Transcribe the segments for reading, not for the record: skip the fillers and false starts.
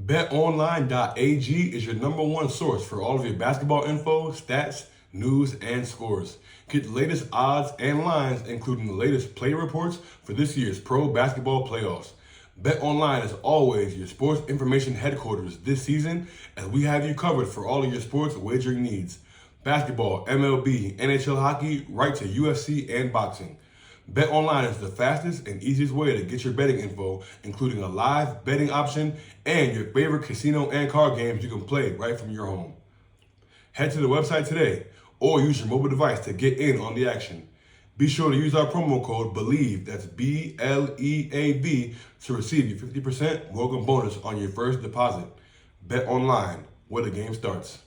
BetOnline.ag is your number one source for all of your basketball info, stats, news, and scores. Get the latest odds and lines, including the latest player reports for this year's pro basketball playoffs. BetOnline is always your sports information headquarters this season, as we have you covered for all of your sports wagering needs. Basketball, MLB, NHL hockey, right to UFC and boxing. BetOnline is the fastest and easiest way to get your betting info, including a live betting option and your favorite casino and card games you can play right from your home. Head to the website today or use your mobile device to get in on the action. Be sure to use our promo code BELIEVE, that's BLEAV, to receive your 50% welcome bonus on your first deposit. BetOnline, where the game starts.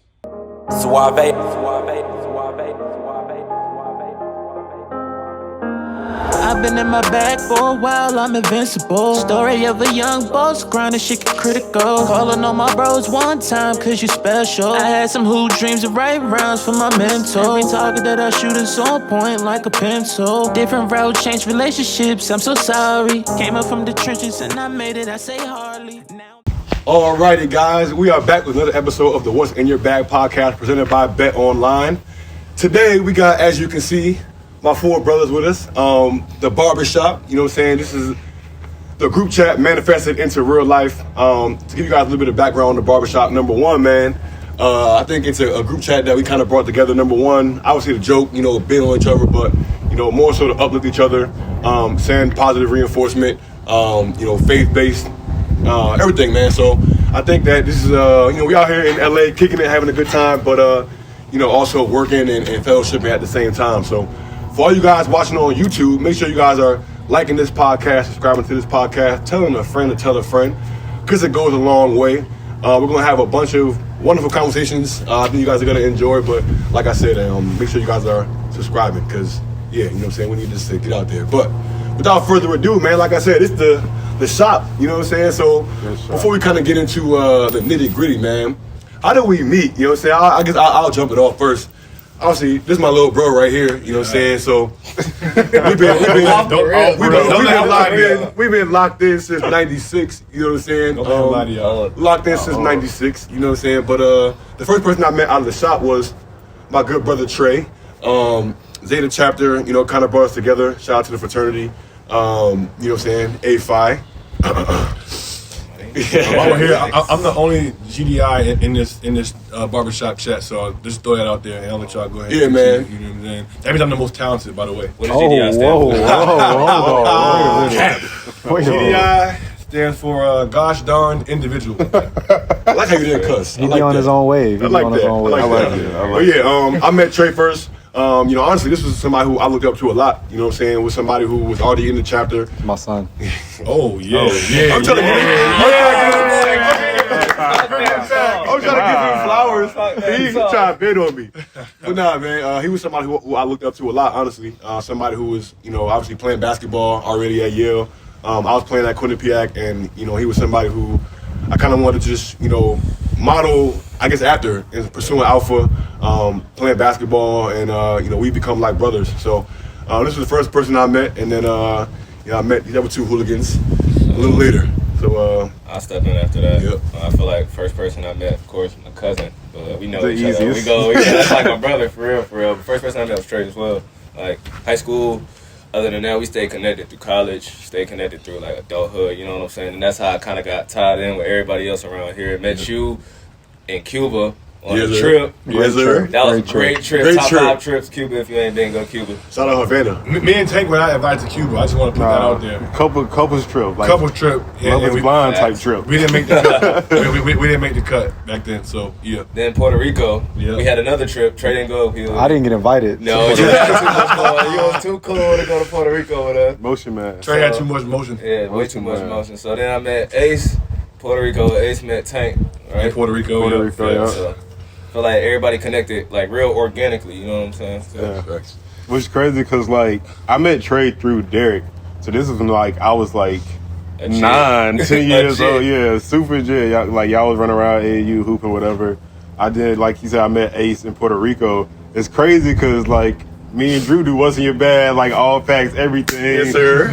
I've been in my bag for a while, I'm invincible. Story of a young boss, grinding shit get critical. Calling on my bros one time, cause you special. I had some hoop dreams of right rounds for my mental. Every target that I shoot is on point like a pencil. Different route, change relationships, I'm so sorry. Came up from the trenches and I made it, I say hardly. Now. Alrighty guys, we are back with another episode of the What's in Your Bag podcast presented by BetOnline. Today we got, as you can see, my four brothers with us. The Barbershop, you know what I'm saying? This is the group chat manifested into real life. To give you guys a little bit of background on the Barbershop, number one, man, I think it's a group chat that we kind of brought together. Number one, obviously the joke, you know, being on each other, but, you know, more so to uplift each other, send positive reinforcement, you know, faith-based, everything, man. So I think that this is, you know, we out here in LA kicking it, having a good time, but, you know, also working and fellowshipping at the same time. So for all you guys watching on YouTube, make sure you guys are liking this podcast, subscribing to this podcast, telling a friend to tell a friend, because it goes a long way. We're going to have a bunch of wonderful conversations I think you guys are going to enjoy, but like I said, make sure you guys are subscribing, because, yeah, you know what I'm saying, we need this to get out there. But without further ado, man, like I said, it's the shop, you know what I'm saying? So before we kind of get into the nitty-gritty, man, how did we meet? You know what I'm saying? I guess I'll jump it off first. Obviously, this is my little bro right here, you know what I'm saying? So we've been locked in since 96, you know what I'm saying? Locked in since 96, you know what I'm saying? But the first person I met out of the shop was my good brother Trey. Zeta chapter, you know, kind of brought us together. Shout out to the fraternity. You know what I'm saying? A-Phi. I'm the only GDI in this barbershop chat, so I'll just throw that out there and I'll let y'all go ahead. Yeah, man. You know what I'm saying? That means I'm the most talented, by the way. What does GDI stand for? GDI stands for gosh darn individual. I like how you didn't cuss. He be on his own wave. I like that. But yeah, I met Trey first. You know, honestly, this was somebody who I looked up to a lot. You know what I'm saying? Was somebody who was already in the chapter. My son. Oh, yeah. I'm trying to give him flowers. He trying to bid on me. But nah, man, he was somebody who I looked up to a lot, honestly. Somebody who was, you know, obviously playing basketball already at Yale. I was playing at Quinnipiac, and, you know, he was somebody who I kind of wanted to just, you know, model, I guess, after, and pursuing alpha, playing basketball, and, you know, we become like brothers. So this was the first person I met, and then, you know, I met these other two hooligans a little later. So I stepped in after that. Yep. I feel like first person I met, of course, my cousin. But we know The each other. easiest. We go. That's like my brother, for real. But first person I met was Trey as well. Like high school. Other than that, we stayed connected through college. Stayed connected through like adulthood. You know what I'm saying? And that's how I kind of got tied in with everybody else around here. Met you in Cuba on a trip. Yes, sir. That was a great trip. Great Top trip. 5 trips Cuba. If you ain't been, go Cuba. Shout out Havana. Me and Tank were not invited to Cuba. I just want to put that out there. Couples trip. Like Couple trip. Love is we, blind type trip. we didn't make the cut. we didn't make the cut back then, so yeah. Then Puerto Rico. Yeah. We had another trip. Trey didn't go. I didn't get invited. No, you had too much going. You was too cool to go to Puerto Rico with us. Motion man. Trey had too much motion. Yeah, way too much motion. So then I met Ace, Puerto Rico. Ace met Tank, right? In Puerto Rico, yeah. So I feel like everybody connected, like real organically. You know what I'm saying? So, Yeah. Which is crazy because like I met Trey through Derek. So this is when like I was like A jit. 9, 10 A years jit. old. Yeah, super jit. Y'all was running around AAU hooping whatever. I did, like you said, I met Ace in Puerto Rico. It's crazy because like me and Drew do What's in Your Bag, like all facts, everything. Yes, sir.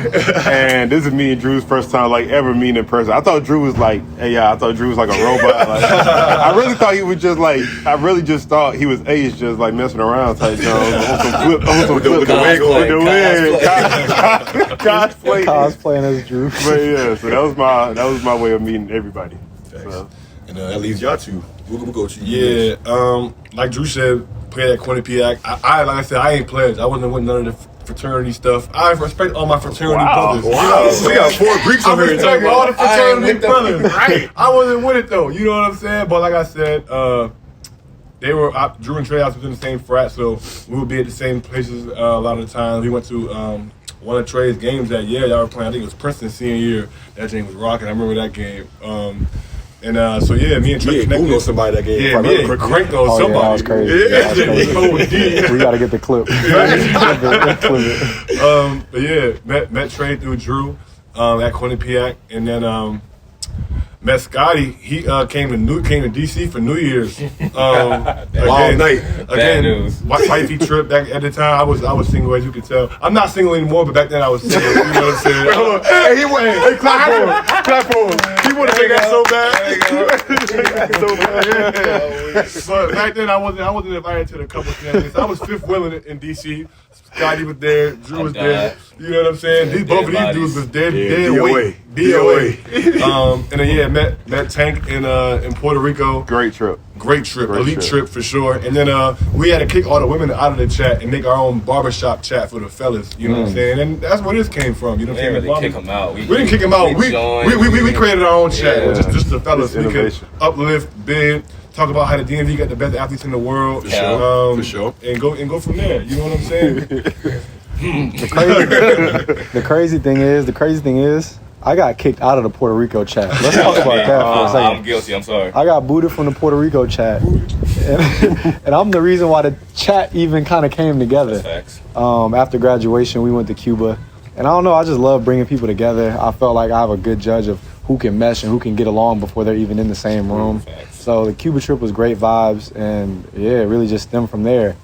And this is me and Drew's first time like ever meeting in person. I thought Drew was like, I thought Drew was like a robot. Like, I really thought he was just like, I really just thought he was Ace, just like messing around type Jones on some flip, with the wig, cosplaying as Drew. But yeah, so that was my way of meeting everybody. So. And that leaves y'all two. We'll go to you. Yeah, like Drew said, played at Quinnipiac. I like I said, I ain't pledged. I wasn't with none of the fraternity stuff. I respect all my fraternity brothers. Wow. You know what I'm saying? We got 4 Greeks over here. I respect all the fraternity brothers. Right. I wasn't with it though. You know what I'm saying? But like I said, they were Drew and Trey was in the same frat, so we would be at the same places a lot of the time. We went to one of Trey's games that year. Y'all were playing. I think it was Princeton senior year. That game was rocking. I remember that game. And so yeah, me and Trey connected. Who knows somebody that game? Yeah, me and Crank knows somebody. Yeah, that was crazy. We gotta get the clip. But yeah, met Trey through Drew at Quinnipiac, and then met Scotty. He came to DC for New Year's. Wild night. Bad news. Wifey trip back at the time. I was single, as you can tell. I'm not single anymore, but back then I was single. You know what I'm saying? Hey, he went. Hey, clap for him. He would have taken that so bad. But back then I wasn't invited to the couple things. I was fifth wheeling in DC. Scotty was there, Drew was there. You know what I'm saying? Both of these dudes was dead weight. DOA. And then met Tank in Puerto Rico. Great trip. Elite trip for sure. And then we had to kick all the women out of the chat and make our own barbershop chat for the fellas. You know what I'm saying? And that's where this came from. You know what I'm saying? We didn't really kick them out. We didn't kick them out. We created our own chat. Yeah. Just the fellas. It's We could innovation. uplift, bid, talk about how the DMV got the best athletes in the world. For sure. For sure. And go from there. You know what I'm saying? The crazy thing is, I got kicked out of the Puerto Rico chat. Let's talk about that for a second. I'm guilty. I'm sorry. I got booted from the Puerto Rico chat, and I'm the reason why the chat even kind of came together. Facts. After graduation, we went to Cuba, and I don't know. I just love bringing people together. I felt like I have a good judge of who can mesh and who can get along before they're even in the same room. Facts. So the Cuba trip was great vibes, and yeah, it really just stemmed from there.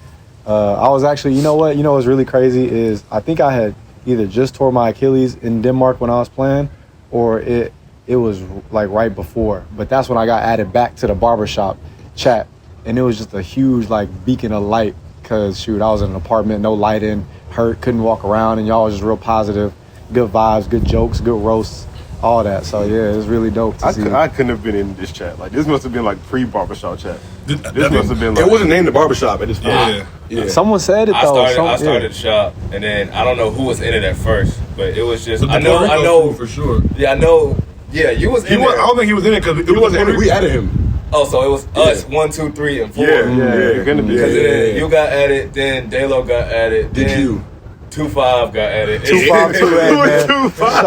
I was actually, you know what's really crazy is I think I had either just tore my Achilles in Denmark when I was playing, or it was like right before. But that's when I got added back to the barbershop chat, and it was just a huge like beacon of light. Cause shoot, I was in an apartment, no lighting, hurt, couldn't walk around, and y'all was just real positive, good vibes, good jokes, good roasts, all that. So yeah, it was really dope to see. I couldn't have been in this chat. Like this must have been like pre-barbershop chat. This must have been like, It wasn't named the barbershop at this point. Yeah. Someone said it though. I started the shop, and then I don't know who was in it at first, but it was just But I the Puerto Rico know crew for sure. Yeah, I know. Yeah, you was in I there. don't think he was in it because He wasn't in it. We added him. Oh, so it was us 1, 2, 3, and 4. it couldn't be. Because then you got added, then Dalo got added, then DQ. 2-5 got added. 252, man. Shout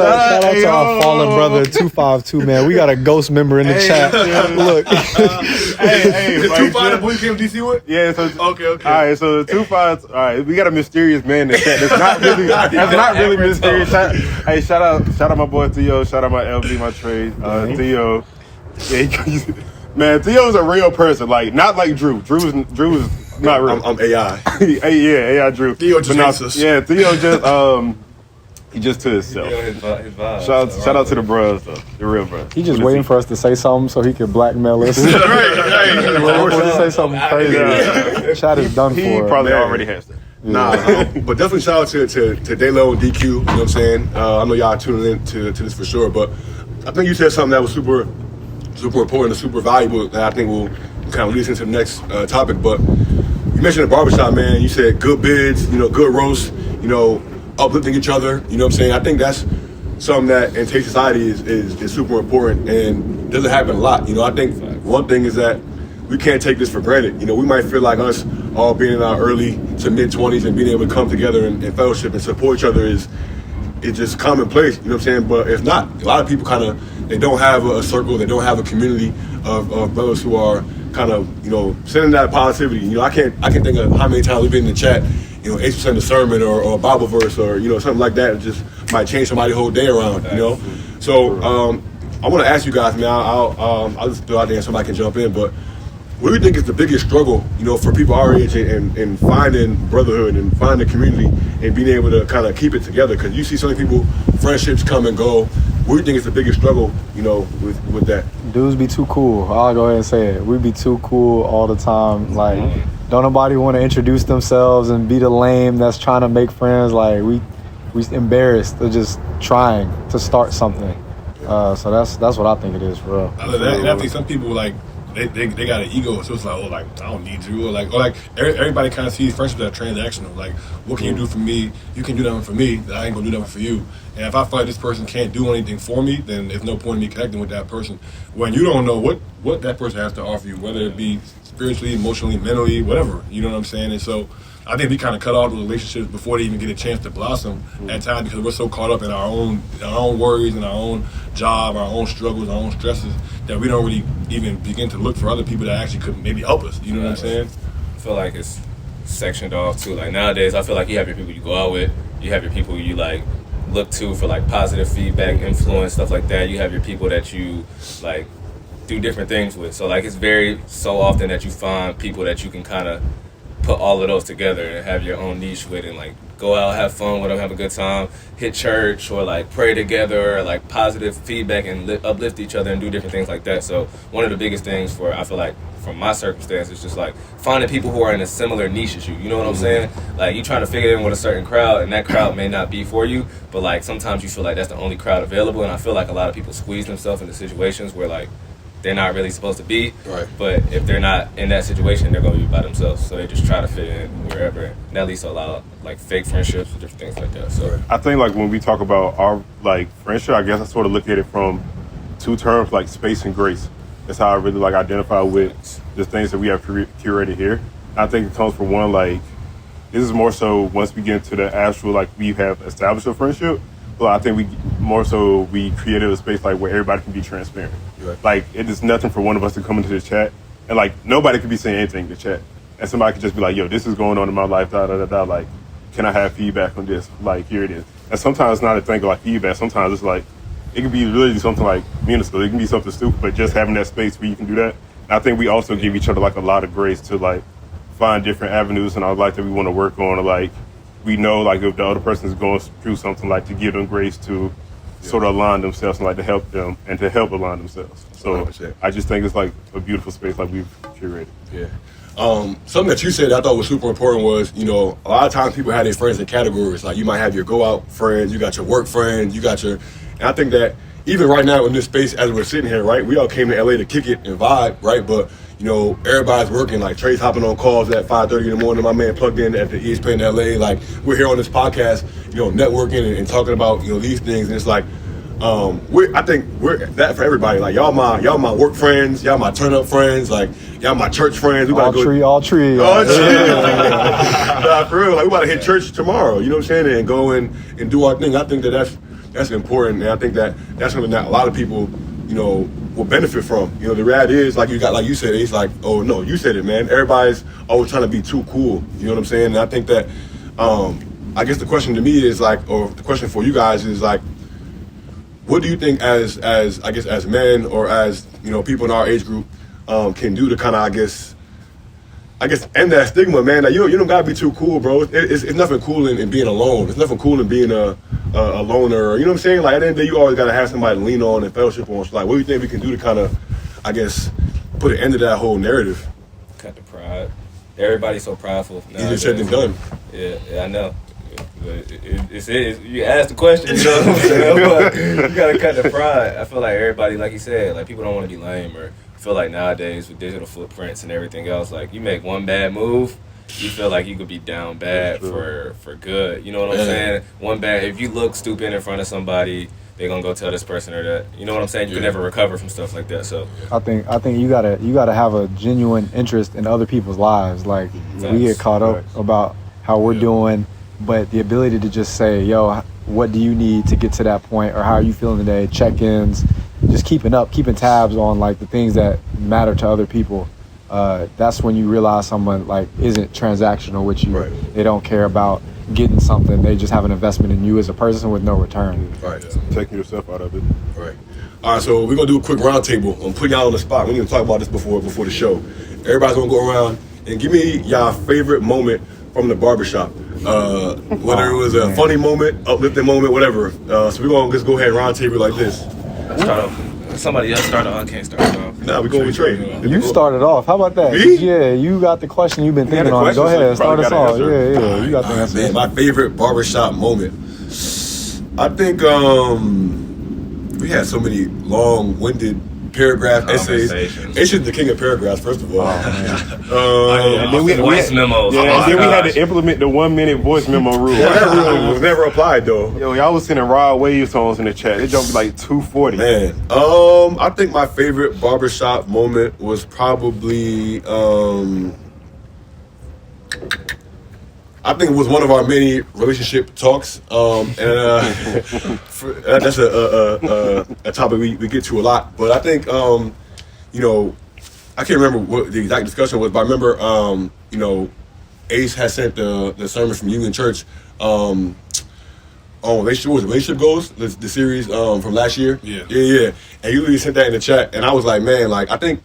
out to our fallen brother 252, man. We got a ghost member in the chat. Look, hey, The like, 2-5 that boy came to DC with? Yeah, so Okay. all right, so the 2-5. All right, we got a mysterious man in the chat. That's not really mysterious. Hey, shout out my boy Theo. Shout out my LV, my Trey, Theo. Yeah, man, Theo's a real person. Like not like Drew. Drew is not real. I'm AI. AI Drew. Theo just hates us. Yeah, Theo just he just to himself. His vibe. Shout out to the bros though, the real bros. he just waiting for us to say something so he can blackmail us. Right. Say something crazy. Chat is done He for. probably man. already has that. Nah, but definitely shout out to Dalo and DQ. You know what I'm saying? I know y'all tuning in to this for sure, but I think you said something that was super important and super valuable that I think will kind of lead us into the next topic. But you mentioned the barbershop, man. You said good bids, good roasts, uplifting each other. You know what I'm saying? I think that's something that in today's society is super important and doesn't happen a lot. I think one thing is that we can't take this for granted. We might feel like us all being in our early to mid 20s and being able to come together and fellowship and support each other is just commonplace. You know what I'm saying? But it's not. A lot of people they don't have a circle, they don't have a community of brothers who are kind of, sending that positivity. I can't think of how many times we've been in the chat, 8% a sermon or a Bible verse or, something like that just might change somebody's whole day around, So I want to ask you guys, man, I'll just throw out there and somebody can jump in, but what do you think is the biggest struggle, for people our age in finding brotherhood and finding community and being able to kind of keep it together? Because you see so many people, friendships come and go. What do you think is the biggest struggle, with that? Dudes be too cool. I'll go ahead and say it. We be too cool all the time. Like, don't nobody want to introduce themselves and be the lame that's trying to make friends. Like, we embarrassed of just trying to start something. So that's what I think it is for real. I love that. And I think some people they got an ego, so it's like, I don't need you, or everybody kind of sees friendships as transactional. Like, what can you do for me? You can do nothing for me. I ain't gonna do nothing for you. And if I find this person can't do anything for me, then there's no point in me connecting with that person. When you don't know what that person has to offer you, whether it be spiritually, emotionally, mentally, whatever. You know what I'm saying? And so I think we kind of cut off those relationships before they even get a chance to blossom at times, because we're so caught up in our own worries and our own job, our own struggles, our own stresses, that we don't really even begin to look for other people that actually could maybe help us. You know what I'm saying? I feel like it's sectioned off too. Like nowadays, I feel like you have your people you go out with, you have your people you like look to for like positive feedback, influence, stuff like that. You have your people that you like do different things with. So like it's very so often that you find people that you can kind of put all of those together and have your own niche with, and like go out, have fun with them, have a good time, hit church, or like pray together, or like positive feedback and uplift each other and do different things like that. So one of the biggest things I feel like from my circumstance is just like finding people who are in a similar niche as you. You know what I'm saying? Like you trying to figure in with a certain crowd, and that crowd may not be for you, but like sometimes you feel like that's the only crowd available, and I feel like a lot of people squeeze themselves into situations where like they're not really supposed to be. Right. But if they're not in that situation, they're going to be by themselves. So they just try to fit in wherever. And that leads to a lot of like fake friendships and different things like that. So I think like when we talk about our like friendship, I guess I sort of look at it from two terms, like space and grace. That's how I really like identify with the things that we have curated here. I think it comes from one, like this is more so once we get into the actual, like we have established a friendship. Well, I think we created a space like where everybody can be transparent. Right. Like it is nothing for one of us to come into the chat and like nobody could be saying anything in the chat, and somebody could just be like, "Yo, this is going on in my life." Like, can I have feedback on this? Like, here it is. And sometimes it's not a thing of like feedback. Sometimes it's like it could be really something like minuscule. It can be something stupid, but just having that space where you can do that. And I think we also give each other like a lot of grace to like find different avenues in our life that we want to work on, or like we know like if the other person is going through something, like to give them grace to sort of align themselves and like to help them and to help align themselves. So 100%. I just think it's like a beautiful space like we've curated. Yeah. Something that you said that I thought was super important was, a lot of times people have their friends in categories. Like you might have your go out friends, you got your work friends, and I think that even right now in this space as we're sitting here, right, we all came to LA to kick it and vibe, right? But everybody's working. Like Trey's hopping on calls at 5:30 in the morning. My man plugged in at the ESPN LA. Like we're here on this podcast, networking and talking about these things. And it's like, I think we're that for everybody. Like y'all my work friends, y'all my turn up friends, like y'all my church friends. We all tree. Nah, for real. Like we about to hit church tomorrow. You know what I'm saying? And go and do our thing. I think that's important, and I think that's something that a lot of people, will benefit from. The reality is, like you said, it's like, oh no, you said it, man. Everybody's always trying to be too cool. You know what I'm saying? And I think that, I guess the question to me is like, or the question for you guys is like, what do you think as men or as people in our age group can do to kind of I guess end that stigma, man? Like you don't gotta be too cool, bro. It's nothing cool in being alone. It's nothing cool in being a loner. You know what I'm saying? Like at the end of the day, you always gotta have somebody to lean on and fellowship on. So like, what do you think we can do to kind of, I guess, put an end to that whole narrative? Cut the pride. Everybody's so prideful nowadays. Easier said than done. Yeah, I know. But it's you asked the question, you know what I'm saying? But you gotta cut the pride. I feel like everybody, like you said, like people don't want to be lame, or feel like nowadays with digital footprints and everything else, like you make one bad move, you feel like you could be down bad for good. You know what I'm saying? If you look stupid in front of somebody, they're gonna go tell this person or that. You know what I'm saying? You can never recover from stuff like that. So I think you gotta have a genuine interest in other people's lives. Like we get caught up about how we're doing, but the ability to just say, yo, what do you need to get to that point, or how are you feeling today? Check-ins, just keeping tabs on like the things that matter to other people. That's when you realize someone like isn't transactional with you. Right. They don't care about getting something. They just have an investment in you as a person with no return. Right. Taking yourself out of it. Right. All right, so we're gonna do a quick roundtable. I'm putting y'all on the spot. We didn't talk about this before the show. everybody's gonna go around and give me y'all favorite moment from the barbershop. Whether it was a funny moment, uplifting moment, whatever. So we're gonna just go ahead and round table like this. Start off. Somebody else start off. I can't start off. Nah, we going with Trey. You started off. How about that? Me? Yeah, you got the question you've been You got thinking the on. Go question, so ahead, you start probably us gotta off. answer. Yeah, you got the answer. Man, my favorite barbershop moment. I think we had so many long-winded paragraph essays. It's just the king of paragraphs, first of all. And then we voice memos. Yeah, Oh and then my we had gosh. to implement the 1 minute voice memo rule. That rule was never applied though. Yo, y'all was sending raw wave songs in the chat. It jumped like 240. Man, I think my favorite barbershop moment was probably I think it was one of our many relationship talks, that's a topic we get to a lot. But I think I can't remember what the exact discussion was, but I remember Ace had sent the sermon from Union Church on relationship goals, the series from last year. Yeah, and you literally sent that in the chat, and I was like, man, like I think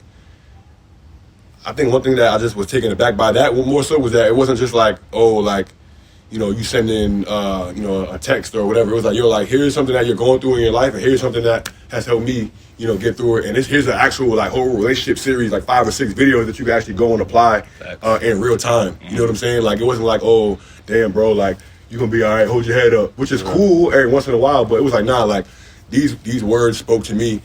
one thing that I just was taken aback by that more so was that it wasn't just like, you send in a text or whatever. It was like, like here's something that you're going through in your life, and here's something that has helped me get through it. And here's an actual whole relationship series, like 5 or 6 videos that you can actually go and apply in real time. You know what I'm saying? Like it wasn't like, oh damn bro, like you gonna be all right, hold your head up, which is cool every once in a while, but it was like, nah, like these words spoke to me.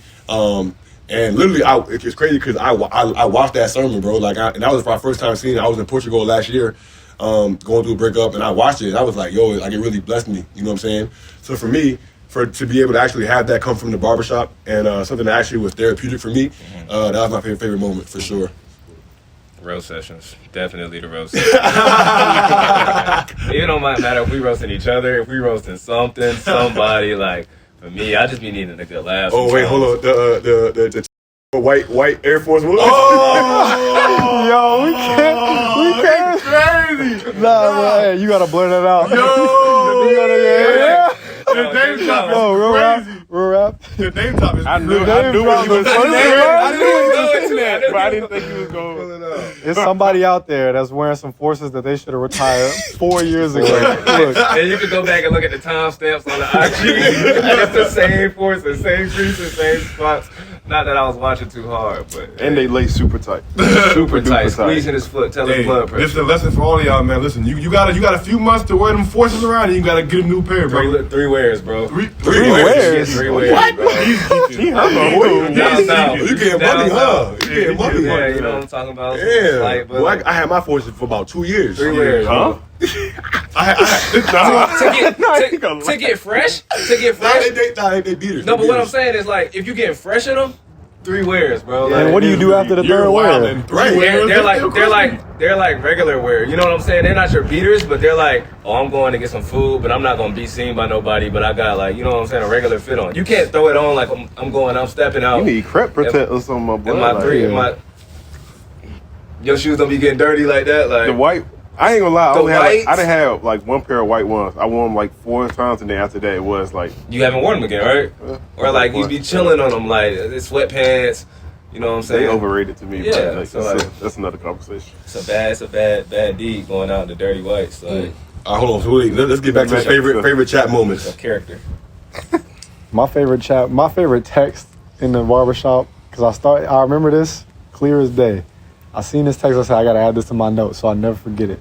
And literally, it's crazy because I watched that sermon, bro. Like, and that was my first time seeing it. I was in Portugal last year, going through a breakup, and I watched it. And I was like, yo, like it really blessed me. You know what I'm saying? So for me, to be able to actually have that come from the barbershop and something that actually was therapeutic for me, that was my favorite moment for sure. Roast sessions, definitely the roast sessions. It don't matter if we roasting each other, if we roasting somebody, like. For me, I just be needing a good laugh. Oh wait, hold on. The white Air Force One. Oh, yo, we can't. Crazy. Nah, man, you gotta blur that out. Yo, The name drop is crazy. Real rap. The name drop is I knew The what you name was drop going is to crazy. say, but I didn't think you was going to. There's somebody out there that's wearing some forces that they should have retired 4 years ago. Look, And you can go back and look at the timestamps on the IG. And it's the same force, the same creases, same spots. Not that I was watching too hard, but And they lay super tight. super tight, duper squeezing his foot, telling Hey, blood this is pressure. a lesson for all of y'all, man. Listen, you got a few months to wear them forces around, and you got to get a new pair, bro. Three wears, bro. Three wears? Three wears, What? bro. He hurt my Down south. You getting Down money, huh? south. You getting money. Yeah, you know what I'm talking about. Yeah. Like, but Well, I had my forces for about 2 years. 3 wears, Huh? bro. To get fresh, They beaters. No, but what I'm saying is like, if you getting fresh in them, 3 wears, bro. and Like, what do you do after the You're third wild wear? and Right. they're like regular wear. You know what I'm saying? They're not your beaters, but they're like, oh, I'm going to get some food, but I'm not gonna be seen by nobody. But I got like, you know what I'm saying, a regular fit on. You can't throw it on like I'm stepping out. You need crep protectors on my boy. And my like, three, yeah. and my your shoes don't be getting dirty like that. Like The white. I ain't gonna lie. The whites? I done had like one pair of white ones. I wore them like 4 times, and then after that it was like. you haven't worn them again, right? Or like you be chilling on them, like sweatpants. You know what I'm saying? They overrated to me. Yeah, but like, so that's another conversation. It's a bad deed going out in the dirty whites. Like Hold on. So let's get back to the favorite chat moments. a character. My favorite text in the barbershop, because I remember this clear as day. I seen this text, I said, I gotta add this to my notes so I never forget it.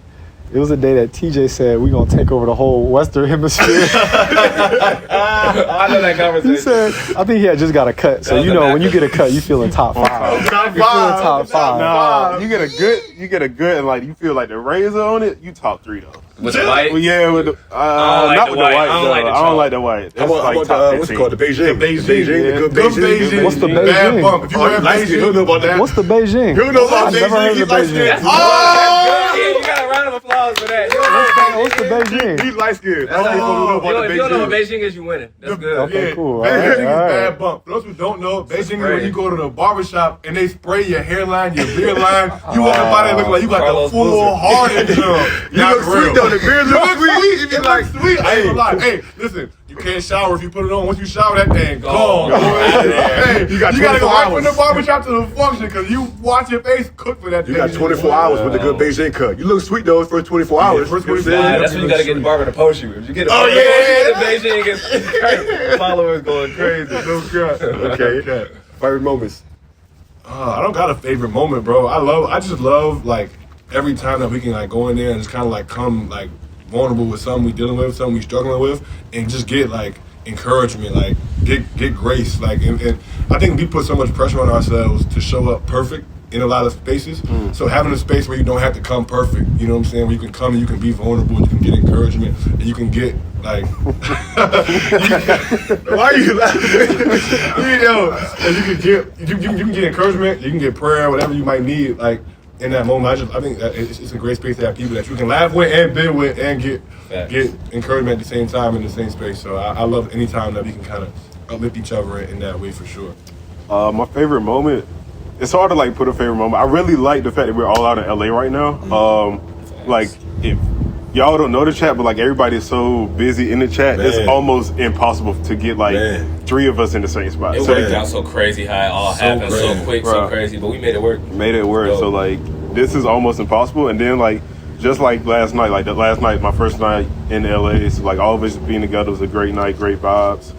It was a day that TJ said, we gonna take over the whole Western Hemisphere. I know that conversation. He said, I think he had just got a cut. So, when you get a cut, you feel in top 5. Top You feel in top 5. Nah, you get a good, and like you feel like the razor on it. You top 3 though. With the white? Well, yeah, with the like not the with the white. white. I don't like the I don't chalk. like the white. How That's about like top what's it 15. called? The Beijing. The Beijing. The good Good Beijing. Beijing. What's the Bad Beijing? bump. If you wear He'll know Beijing, about that. What's the Beijing? He'll know about I've never heard Beijing. of the Beijing. Yeah, you gotta round of applause for that. What's the Beijing? He's light skinned. If you don't know what Beijing is, you winning. That's good. Okay, cool. Beijing is All right. bad bump. For those who don't know, Beijing is when you go to the barbershop and they spray your hairline, your beard line. You walking by there looking like you got Carlos the full Boozer. hard intern. You look sweet though. The beard looks sweet. It looks sweet. I ain't gonna lie. Hey, listen. You can't shower if you put it on. Once you shower, that thing gone. Hey, you gotta go right from the barbershop to the function because you watch your face cook for that You thing. got 24 hours with a good Beijing cut. You look sweet though for 24 hours. first 24 Nah, hours. that's when you gotta get the barber to post you. If you get a Oh, barber yeah, to post you, yeah, the Beijing gets crazy. Followers going crazy. No crap. Okay. Favorite moments. I don't got a favorite moment, bro. I just love like every time that we can like go in there and just kind of like come like vulnerable with something we dealing with, something we struggling with, and just get like encouragement, like get grace, like and I think we put so much pressure on ourselves to show up perfect in a lot of spaces. So having a space where you don't have to come perfect, you know what I'm saying? Where you can come and you can be vulnerable, and you can get encouragement, and you can get like. Why are you laughing? You know, and you can get encouragement, you can get prayer, whatever you might need, like. In that moment, I think that it's a great space to have people that you can laugh with and build with and get encouragement at the same time in the same space. So I love any time that we can kind of uplift each other in that way for sure. My favorite moment, it's hard to like put a favorite moment. I really like the fact that we're all out in LA right now. Like if y'all don't know the chat, but like everybody is so busy in the chat, it's almost impossible to get like 3 of us in the same spot. It worked out so crazy how it all happened so quick, so crazy, but we made it work. So like this is almost impossible. And then like just like last night, my first night in LA, so like all of us being together was a great night, great vibes.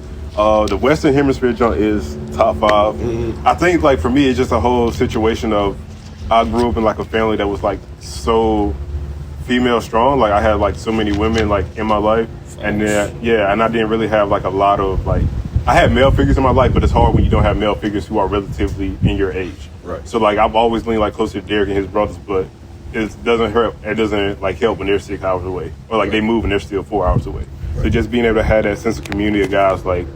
The Western Hemisphere joint is top 5. I think like for me it's just a whole situation of I grew up in like a family that was like so female strong. Like I had like so many women like in my life, and then and I didn't really have like a lot of like I had male figures in my life, but it's hard when you don't have male figures who are relatively in your age. Right. So like I've always leaned like closer to Derek and his brothers, but it doesn't hurt. It doesn't like help when they're 6 hours away, or like they move and they're still 4 hours away. So just being able to have that sense of community of guys like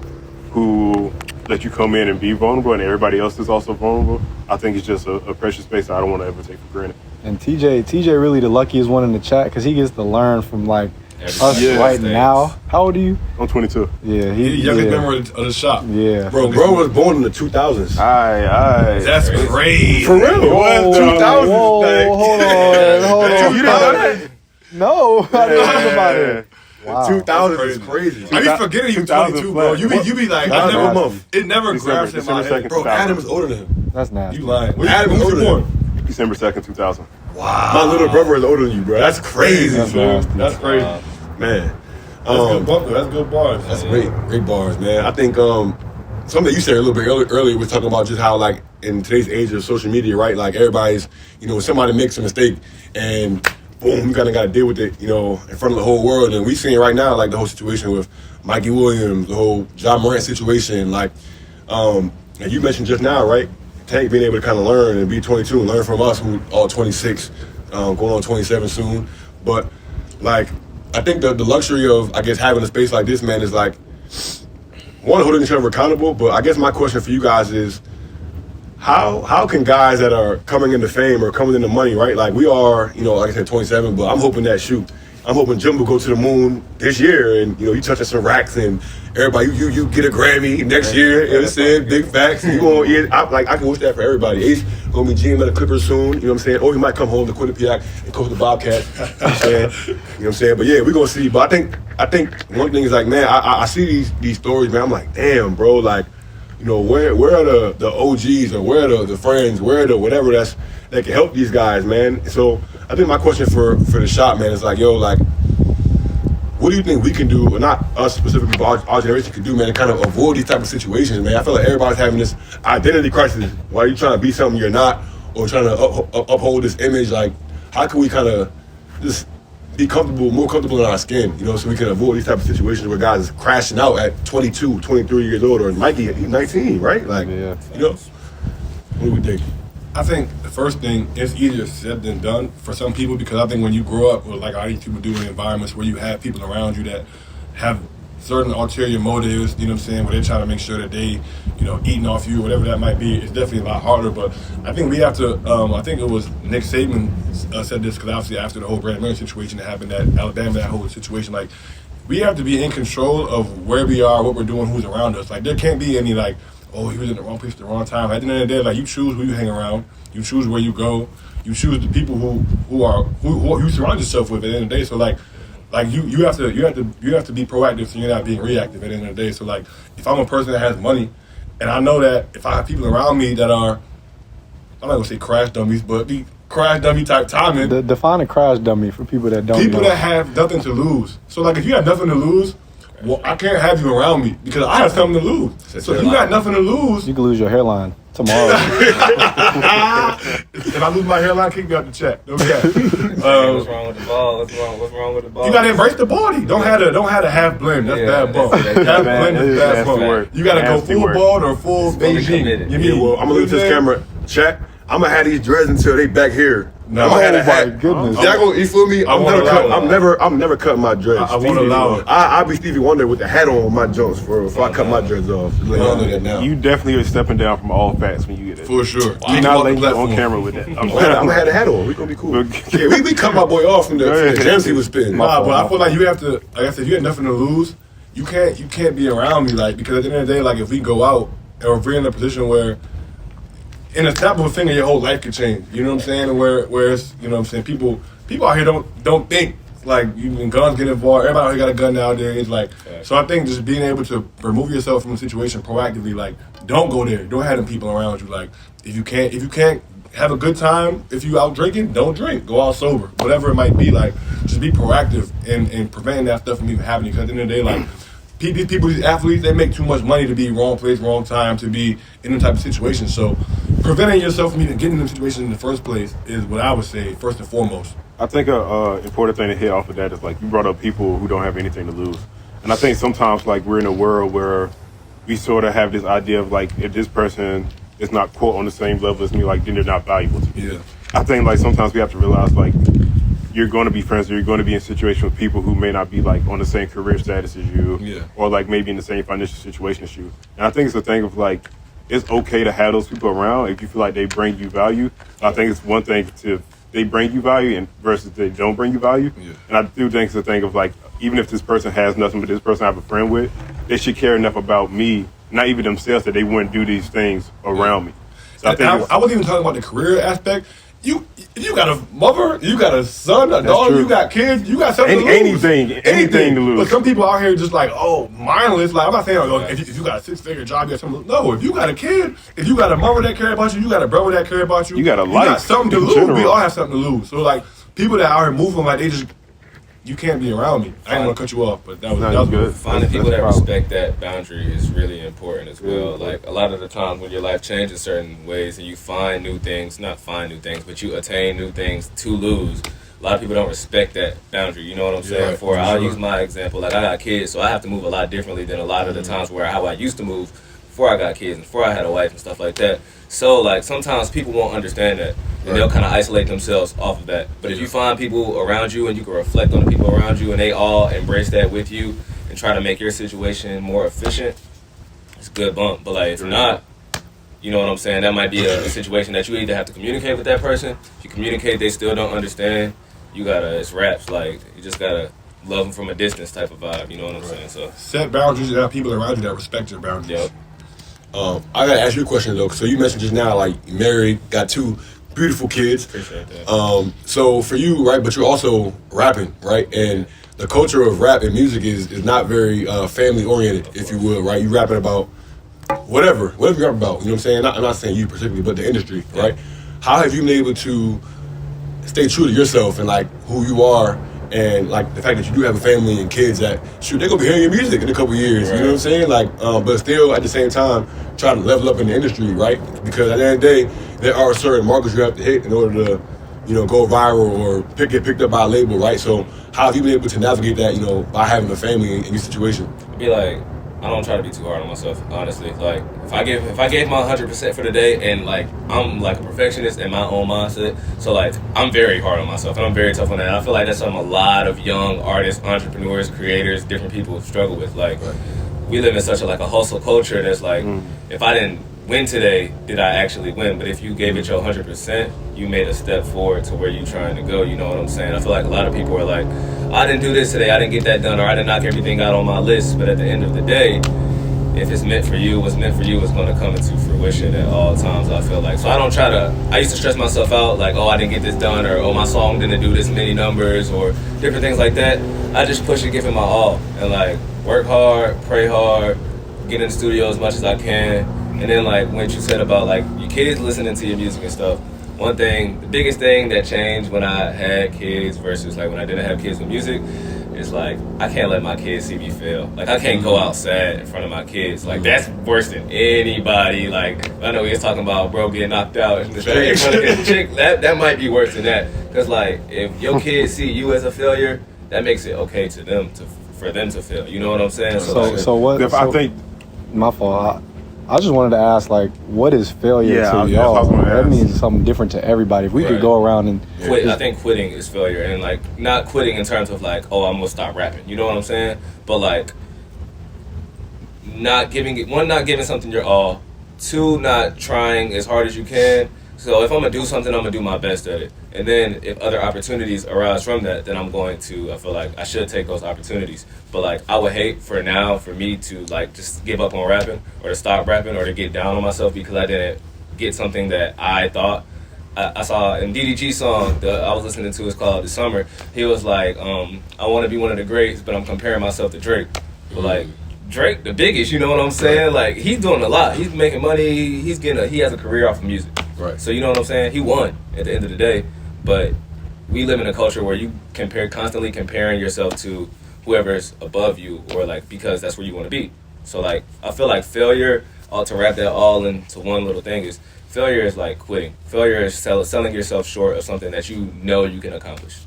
who let you come in and be vulnerable, and everybody else is also vulnerable, I think it's just a precious space that I don't want to ever take for granted. And TJ really the luckiest one in the chat because he gets to learn from like us right States. now. How old are you? I'm 22. Yeah, The youngest member of the shop. Yeah. Bro was born in the 2000s. Aye. That's crazy. For real? Whoa, 2000s. whoa, thing. hold on. You didn't know that? No, I didn't think about it. Wow. 2000s is crazy. I be forgetting you 22, bro. You be like, That's I never nasty. month. It never grabs in my December head. 2nd. Bro, Adam is older than him. That's nasty. You lying. Adam is older than him. December 2nd, 2000. Wow. My little brother is older than you, bro. That's crazy. That's man. nasty. That's crazy. Man. That's good bump, though. That's good bars. That's great bars, man. I think something that you said a little bit earlier was talking about just how like in today's age of social media, right? Like everybody's, somebody makes a mistake and boom, you kind of got to deal with it, in front of the whole world. And we seeing right now like the whole situation with Mikey Williams, the whole John Morant situation, like, and you mentioned just now, right? Tank being able to kind of learn and be 22 and learn from us who all 26, going on 27 soon. But like, I think the luxury of, I guess, having a space like this, man, is like, one, holding each other accountable, but I guess my question for you guys is, how can guys that are coming into fame or coming into money, right? Like we are, like I said, 27, but I'm hoping Jim will go to the moon this year and, you touching some racks and everybody, you get a Grammy next year, you know what I'm saying? Big facts. You going, I can wish that for everybody. Ace gonna be GM at the Clippers soon, you know what I'm saying? Or he might come home to Quinnipiac and coach the Bobcats, you know what I'm saying? You know what I'm saying? But yeah, we're gonna see. But I think one thing is like, man, I see these stories, man. I'm like, damn, bro, like, where are the OGs or where are the friends, where are the whatever that can help these guys, man? So I think my question for the shop, man, is like, like, what do you think we can do, or not us specifically, but our generation can do, man, to kind of avoid these type of situations, man? I feel like everybody's having this identity crisis. Why are you trying to be something you're not, or trying to uphold this image? Like, how can we kind of just be more comfortable in our skin, so we can avoid these type of situations where guys is crashing out at 22, 23 years old, or Mikey, he's 19, right? Like, what do we think? I think the first thing is easier said than done for some people, because I think when you grow up with like all these people do in environments where you have people around you that have certain ulterior motives, you know what I'm saying, where they're trying to make sure that they, you know, eating off you, whatever that might be, it's definitely a lot harder. But I think we have to, I think it was Nick Saban said this, because obviously after the whole Brandon Miller situation that happened at Alabama, that whole situation, like, we have to be in control of where we are, what we're doing, who's around us. Like, there can't be any, like, oh, he was in the wrong place at the wrong time. At the end of the day, like, you choose who you hang around, you choose where you go, you choose the people who you surround yourself with at the end of the day. So like you have to be proactive, so you're not being reactive at the end of the day. So like, if I'm a person that has money, and I know that if I have people around me that are, I'm not gonna say crash dummies, but be crash dummy type timing. Define a crash dummy for people that don't People know. that have nothing to lose. So like, if you have nothing to lose, well, I can't have you around me because I have something to lose. So if you got nothing to lose, You can lose your hairline tomorrow. if I lose my hairline, kick me out the check. Okay. What's wrong with the ball? What's wrong with the ball? You gotta embrace the body. Don't have to half blend. That's bad bump. that's Half bad. blend is bad That's bump. work. You gotta go Nasty full work. bald or full Beijing. committed. You Yeah, mean? well, I'm gonna look at this camera. Check. I'm gonna have these dreads until they back here. No. I'm gonna have a Oh, my hat. goodness. You feel me? I won't allow it. I'm never cutting my dreads. I won't allow it. I'll be Stevie Wonder with the hat on my jokes for I cut my dreads off. Just let y'all know that now. You definitely are stepping down from all facts when you get it. For sure. You're not letting you on camera with that. I'm gonna have the hat on. We gonna be cool. Yeah, we cut my boy off from the gems he was spitting. Nah, but I feel like you have to. Like I said, if you have nothing to lose, you can't be around me. Like, because at the end of the day, like, if we go out or if we're in a position where, in a snap of a finger, your whole life could change. You know what I'm saying? Where it's, you know what I'm saying, people out here don't think. Like, when guns get involved, everybody out here got a gun nowadays. Like, so I think just being able to remove yourself from a situation proactively, like, don't go there. Don't have them people around you. Like, if you can't have a good time, if you out drinking, don't drink. Go out sober. Whatever it might be, like, just be proactive in preventing that stuff from even happening. Because at the end of the day, like, these people, these athletes, they make too much money to be wrong place, wrong time, to be in them type of situations. So preventing yourself from even getting in them situations in the first place is what I would say first and foremost. I think a important thing to hit off of that is, like, you brought up people who don't have anything to lose. And I think sometimes, like, we're in a world where we sort of have this idea of, like, if this person is not, quote, on the same level as me, like, then they're not valuable to me. Yeah. I think, like, sometimes we have to realize, like, you're going to be friends, or you're going to be in situations with people who may not be, like, on the same career status as you, or, like, maybe in the same financial situation as you. And I think it's a thing of, like, it's okay to have those people around if you feel like they bring you value. I think it's one thing to they bring you value and versus they don't bring you value. Yeah. And I do think it's a thing of, like, even if this person has nothing but this person I have a friend with, they should care enough about me, not even themselves, that they wouldn't do these things around me. So I think I wasn't even talking about the career aspect. If you got a mother, you got a son, a daughter, true. you got kids, you got something to lose. Anything to lose. But some people out here just like, oh, mindless. Like, I'm not saying, oh, if you got a 6-figure job, you got something to lose. No, if you got a kid, if you got a mother that care about you got a brother that care about you, You got a got life something to in lose. general. We all have something to lose. So, like, people that out here moving, like, they just, you can't be around me. I didn't want to cut you off, but that was good. Finding people That's that a problem. respect that boundary is really important as well. Like, a lot of the times when your life changes certain ways and you find new things, not find new things, but you attain new things to lose, a lot of people don't respect that boundary. You know what I'm saying? for I'll sure. use my example. Like, I got kids, so I have to move a lot differently than a lot of the times where how I used to move before I got kids and before I had a wife and stuff like that. So, like, sometimes people won't understand that, and they'll kind of isolate themselves off of that. But if you find people around you and you can reflect on the people around you and they all embrace that with you and try to make your situation more efficient, it's a good bump. But, like, if not, you know what I'm saying, that might be a situation that you either have to communicate with that person. If you communicate, they still don't understand, it's raps. Like, you just gotta love them from a distance type of vibe, you know what I'm saying? So, set boundaries and have people around you that respect your boundaries. yep. I gotta ask you a question though. So you mentioned just now, like, you married, got 2 beautiful kids. Appreciate that. So for you, right? But you're also rapping, right? And the culture of rap and music is not very family oriented, if you will, right? You rapping about whatever you rap about. You know what I'm saying? I'm not saying you particularly, but the industry, right? How have you been able to stay true to yourself and, like, who you are? And, like, the fact that you do have a family and kids that, shoot, they're going to be hearing your music in a couple years, you know what I'm saying? Like, but still, at the same time, trying to level up in the industry, right? Because at the end of the day, there are certain markers you have to hit in order to, you know, go viral or get picked up by a label, right? So how have you been able to navigate that, you know, by having a family in your situation? Be like, I don't try to be too hard on myself, honestly. Like if I gave my 100% for the day, and like I'm like a perfectionist in my own mindset, so like I'm very hard on myself and I'm very tough on that. I feel like that's something a lot of young artists, entrepreneurs, creators, different people struggle with. Like we live in such a hustle culture that's like if I didn't win today, did I actually win? But if you gave it your 100%, you made a step forward to where you're trying to go. You know what I'm saying? I feel like a lot of people are like, I didn't do this today, I didn't get that done, or I didn't knock everything out on my list. But at the end of the day, if it's meant for you, what's meant for you is going to come into fruition at all times, I feel like. So I don't try to, I used to stress myself out, like, oh, I didn't get this done, or oh, my song didn't do this many numbers, or different things like that. I just push and give it my all, and like, work hard, pray hard, get in the studio as much as I can. And then like what you said about like your kids listening to your music and stuff, one thing, the biggest thing that changed when I had kids versus like when I didn't have kids with music is like I can't let my kids see me fail. Like I can't go out sad in front of my kids. Like that's worse than anybody. Like I know he was talking about bro getting knocked out in the street in front of his chick. That might be worse than that. Cause like if your kids see you as a failure, that makes it okay to them for them to fail. You know what I'm saying? So what? I think my fault. I just wanted to ask, like, what is failure to y'all? That means something different to everybody. If we could go around and I think quitting is failure, and like not quitting in terms of like, oh, I'm gonna stop rapping. You know what I'm saying? But like, not giving something your all. Two, not trying as hard as you can. So if I'm gonna do something, I'm gonna do my best at it. And then if other opportunities arise from that, then I'm going to, I feel like I should take those opportunities. But like I would hate for me to like just give up on rapping or to stop rapping or to get down on myself because I didn't get something that I thought. I saw in DDG's song that I was listening to, it's called The Summer. He was like, I want to be one of the greats, but I'm comparing myself to Drake. But like Drake, the biggest, you know what I'm saying? Like he's doing a lot. He's making money. He has a career off of music. Right. So you know what I'm saying? He won at the end of the day. But we live in a culture where you constantly comparing yourself to whoever's above you, or like because that's where you want to be. So like I feel like failure, to wrap that all into one little thing, is failure is like quitting. Failure is selling yourself short of something that you know you can accomplish.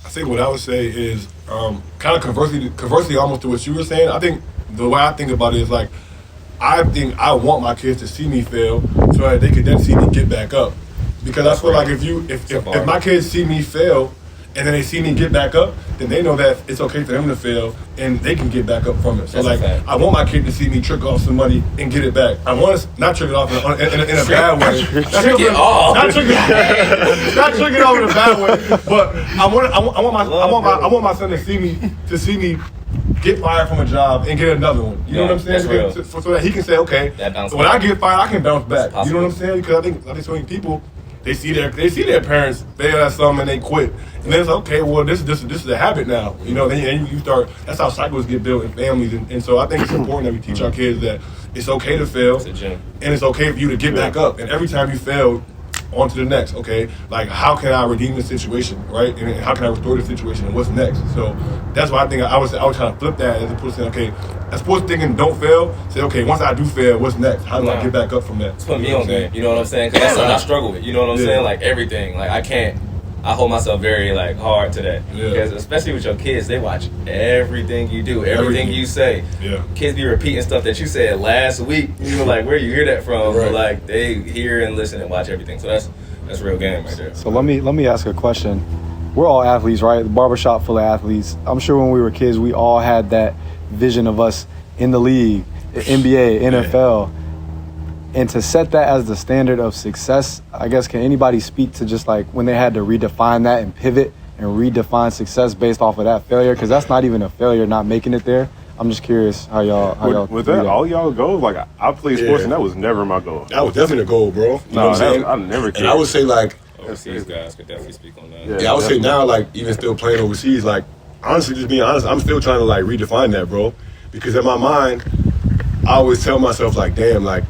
I think what I would say is kind of conversely almost to what you were saying. I think the way I think about it is like, I think I want my kids to see me fail so that they could then see me get back up. Because I feel like if my kids see me fail and then they see me get back up, then they know that it's okay for them to fail and they can get back up from it. So like, I want my kid to see me trick off some money and get it back. I want to not trick it off in a bad way. Trick it off. Not trick it off in a bad way. But I want my son to see me get fired from a job and get another one. You know what I'm saying? So that he can say, okay, when I get fired, I can bounce back. You know what I'm saying? Because I think so many people, they see their parents fail at something and they quit, and then it's like, okay, well this is a habit now. You know, then you start. That's how cycles get built in families, and so I think it's important that we teach our kids that it's okay to fail, and it's okay for you to get back up. And every time you fail, on to the next. Okay, like how can I redeem the situation, right? And how can I restore the situation? And what's next? So that's why I think I was trying to flip that as opposed to saying, okay, as opposed to thinking don't fail, say, okay, once I do fail, what's next? How do I get back up from that? It's put me on game. You know what I'm saying? Because that's something I struggle with. You know what I'm saying? Like everything. Like I hold myself very like hard to that. Because especially with your kids, they watch everything you do, everything you say. Yeah. Kids be repeating stuff that you said last week. You know, like where you hear that from? Right. But like they hear and listen and watch everything. So that's real game right there. So let me ask a question. We're all athletes, right? The barbershop full of athletes. I'm sure when we were kids, we all had that vision of us in the league, NBA, NFL. And to set that as the standard of success, I guess, can anybody speak to just like when they had to redefine that and pivot and redefine success based off of that failure? Because that's not even a failure, not making it there. I'm just curious how y'all was that all y'all goals? Like I played sports and that was never my goal. That was definitely a goal, bro. You know what I'm saying? I never cared. And I would say like, Overseas guys could definitely speak on that. I would say now, like even still playing overseas, like honestly, just being honest, I'm still trying to like redefine that, bro. Because in my mind, I always tell myself like, damn, like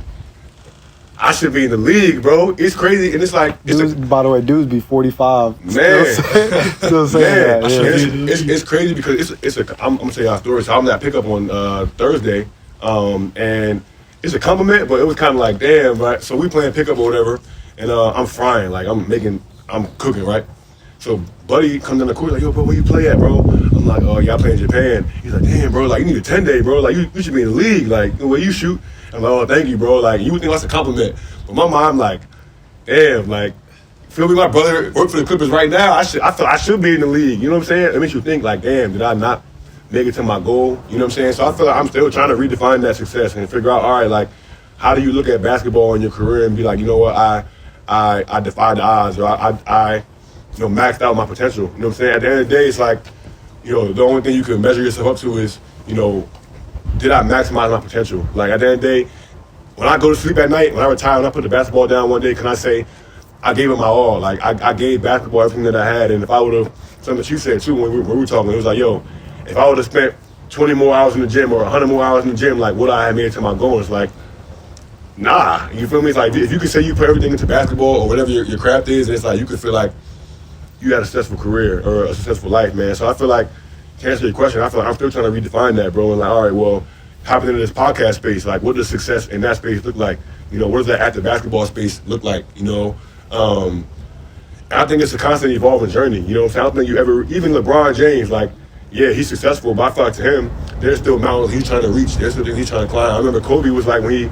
I should be in the league, bro. It's crazy, and it's like by the way, dudes be 45. Man, still saying that. Yeah. It's crazy because I'm gonna tell y'all a story. So I'm at pickup on Thursday, and it's a compliment, but it was kind of like, damn, right? So we playing pickup or whatever, and I'm frying, like I'm cooking, right? So Buddy comes in the court like, yo, bro, where you play at, bro? I'm like, oh, yeah, I play in Japan. He's like, damn, bro, like, you need a 10-day, bro. Like, you should be in the league. Like, the way you shoot. I'm like, oh, thank you, bro. Like, you would think that's a compliment. But my mom, like, damn, like, feel me, my brother work for the Clippers right now. I feel I should be in the league. You know what I'm saying? It makes you think, like, damn, did I not make it to my goal? You know what I'm saying? So I feel like I'm still trying to redefine that success and figure out, all right, like, how do you look at basketball in your career and be like, you know what, I defied the odds, or I maxed out my potential. You know what I'm saying? At the end of the day, it's like, the only thing you can measure yourself up to is, did I maximize my potential? Like, at the end of the day, when I go to sleep at night, when I retire, when I put the basketball down one day, can I say I gave it my all? Like, I gave basketball everything that I had. And if I would have, something that you said too when we were talking, it was like, yo, if I would have spent 20 more hours in the gym or 100 more hours in the gym, like, would I have made it to my goal? It's like, nah. You feel me? It's like, if you could say you put everything into basketball or whatever your craft is, it's like you could feel like you had a successful career or a successful life, man. So I feel like, to answer your question, I feel like I'm still trying to redefine that, bro. And like, all right, well, hopping into this podcast space, like, what does success in that space look like? What does that active basketball space look like? And I think it's a constant evolving journey. You know what I'm saying? I don't think you ever, even LeBron James, like, yeah, he's successful, but I feel like to him, there's still mountains he's trying to reach. There's still things he's trying to climb. I remember Kobe was like, when he,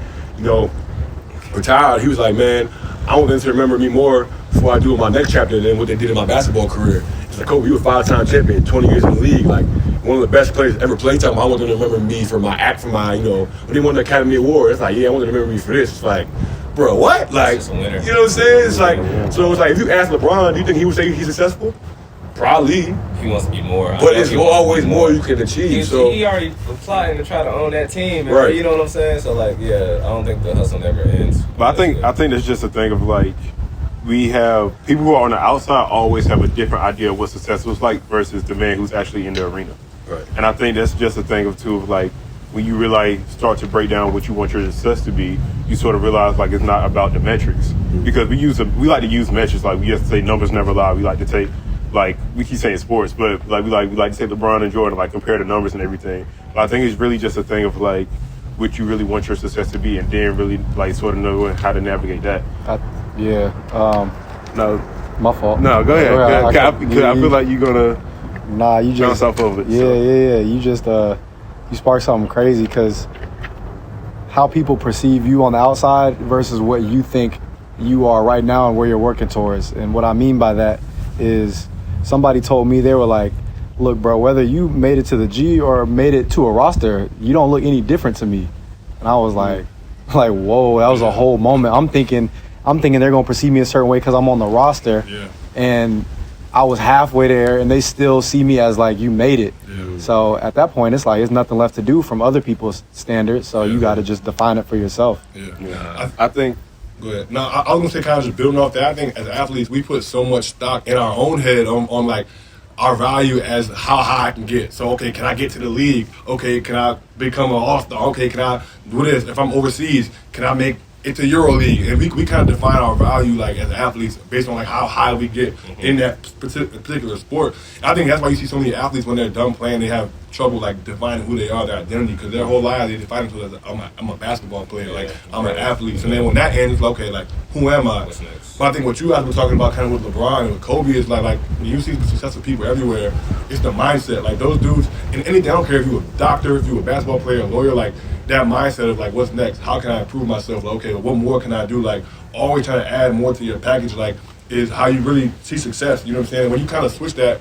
retired, he was like, man, I want them to remember me more before I do in my next chapter than what they did in my basketball career. It's like, Kobe, you were 5-time champion, 20 years in the league, like one of the best players ever played. I want them to remember me for my act, for my, when he won the Academy Award. It's like, yeah, I want them to remember me for this. It's like, bro, what? Like, you know what I'm saying? It's like, so it's like, if you ask LeBron, do you think he would say he's successful? Probably. He wants to be more. But it's always more you can achieve. So he already plotting to try to own that team. And, right. You know what I'm saying? So, like, yeah, I don't think the hustle never ends. But I think it's just a thing of, like, we have people who are on the outside always have a different idea of what success looks like versus the man who's actually in the arena. Right. And I think that's just a thing of like, when you really start to break down what you want your success to be, you sort of realize, like, it's not about the metrics. Because we like to use metrics, like, we have to say numbers never lie. We like to take, like, we keep saying sports, but like we like to take LeBron and Jordan, like, compare the numbers and everything. But I think it's really just a thing of, like, what you really want your success to be, and then really, like, sort of know how to navigate that. No, my fault. No, go ahead. I feel like you're gonna. Nah, you just bounce off of it. Yeah. You just you sparked something crazy, because how people perceive you on the outside versus what you think you are right now and where you're working towards. And what I mean by that is, somebody told me, they were like, look, bro, whether you made it to the G or made it to a roster, you don't look any different to me. And I was like, whoa, that was a whole moment. I'm thinking they're gonna perceive me a certain way because I'm on the roster. Yeah. And I was halfway there, and they still see me as, like, you made it. Yeah. So at that point, it's like, there's nothing left to do from other people's standards. So you got to just define it for yourself. Yeah. I think. Go ahead. No, I was gonna say, kind of just building off that. I think as athletes, we put so much stock in our own head on like our value as how high I can get. So, okay, can I get to the league? Okay, can I become an all-star? Okay, can I do this? If I'm overseas, can I make it to EuroLeague? And we kind of define our value, like, as athletes based on, like, how high we get in that particular sport. And I think that's why you see so many athletes, when they're done playing, they have trouble, like, defining who they are, their identity, because their whole lives they define themselves as, I'm a basketball player, like, I'm an athlete. And then when that ends, it's like, okay, like, who am I? What's next? But I think what you guys were talking about, kind of with LeBron and with Kobe, is like when you see the successful people everywhere, it's the mindset. Like, those dudes, and anything, I don't care if you're a doctor, if you're a basketball player, a lawyer, like, that mindset of, like, what's next? How can I improve myself? Like, okay, what more can I do? Like, always trying to add more to your package, like, is how you really see success. You know what I'm saying? When you kind of switch that,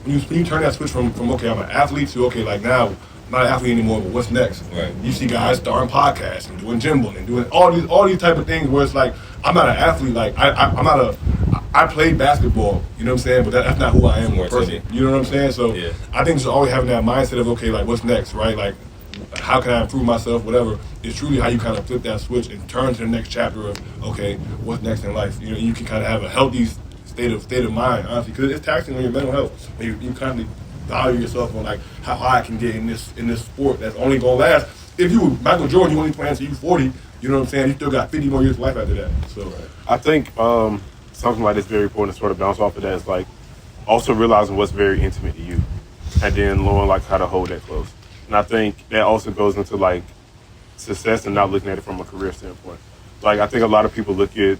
when you turn that switch from okay, I'm an athlete, to, okay, like, now I'm not an athlete anymore, but what's next? Right. You see guys starting podcasts and doing gym building and doing all these type of things where it's like, I'm not an athlete, like, I played basketball, you know what I'm saying, but that's not who I am as a person. You know what I'm saying? So yeah. I think just always having that mindset of, okay, like, what's next, right? Like, how can I improve myself, whatever, is truly how you kind of flip that switch and turn to the next chapter of, okay, what's next in life? You know, you can kind of have a healthy state of mind, honestly, because it's taxing on your mental health. When you kind of value yourself on, like, how high I can get in this sport that's only gonna last. If you were Michael Jordan, you only play until you 40. You know what I'm saying? You still got 50 more years of life after that. So I think something like this is very important to sort of bounce off of that. Is, like, also realizing what's very intimate to you, and then learning, like, how to hold that close. And I think that also goes into, like, success and not looking at it from a career standpoint. Like, I think a lot of people look at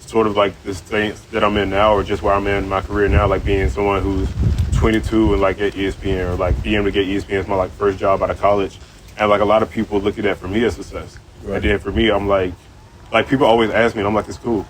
sort of like this thing that I'm in now, or just where I'm in my career now, like being someone who's 22 and like at ESPN, or like being able to get ESPN as my like first job out of college. And like a lot of people look at that for me as success. Right. And then for me, I'm like people always ask me, and I'm like, it's cool.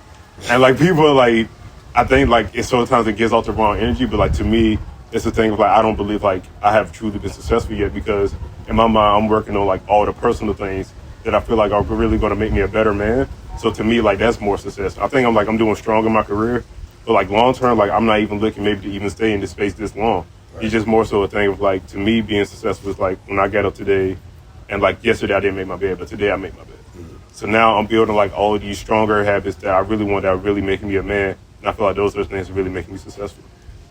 And like people are like, I think like it sometimes it gives off the wrong energy, but like to me, it's the thing of like I don't believe like I have truly been successful yet, because in my mind I'm working on like all the personal things that I feel like are really going to make me a better man. So to me, like that's more success. I think I'm doing strong in my career, but like long term, like I'm not even looking maybe to even stay in this space this long. Right. It's just more so a thing of like, to me, being successful is like when I get up today, and like yesterday I didn't make my bed, but today I make my bed. Mm-hmm. So now I'm building like all of these stronger habits that I really want, that are really making me a man. And I feel like those are things that really making me successful.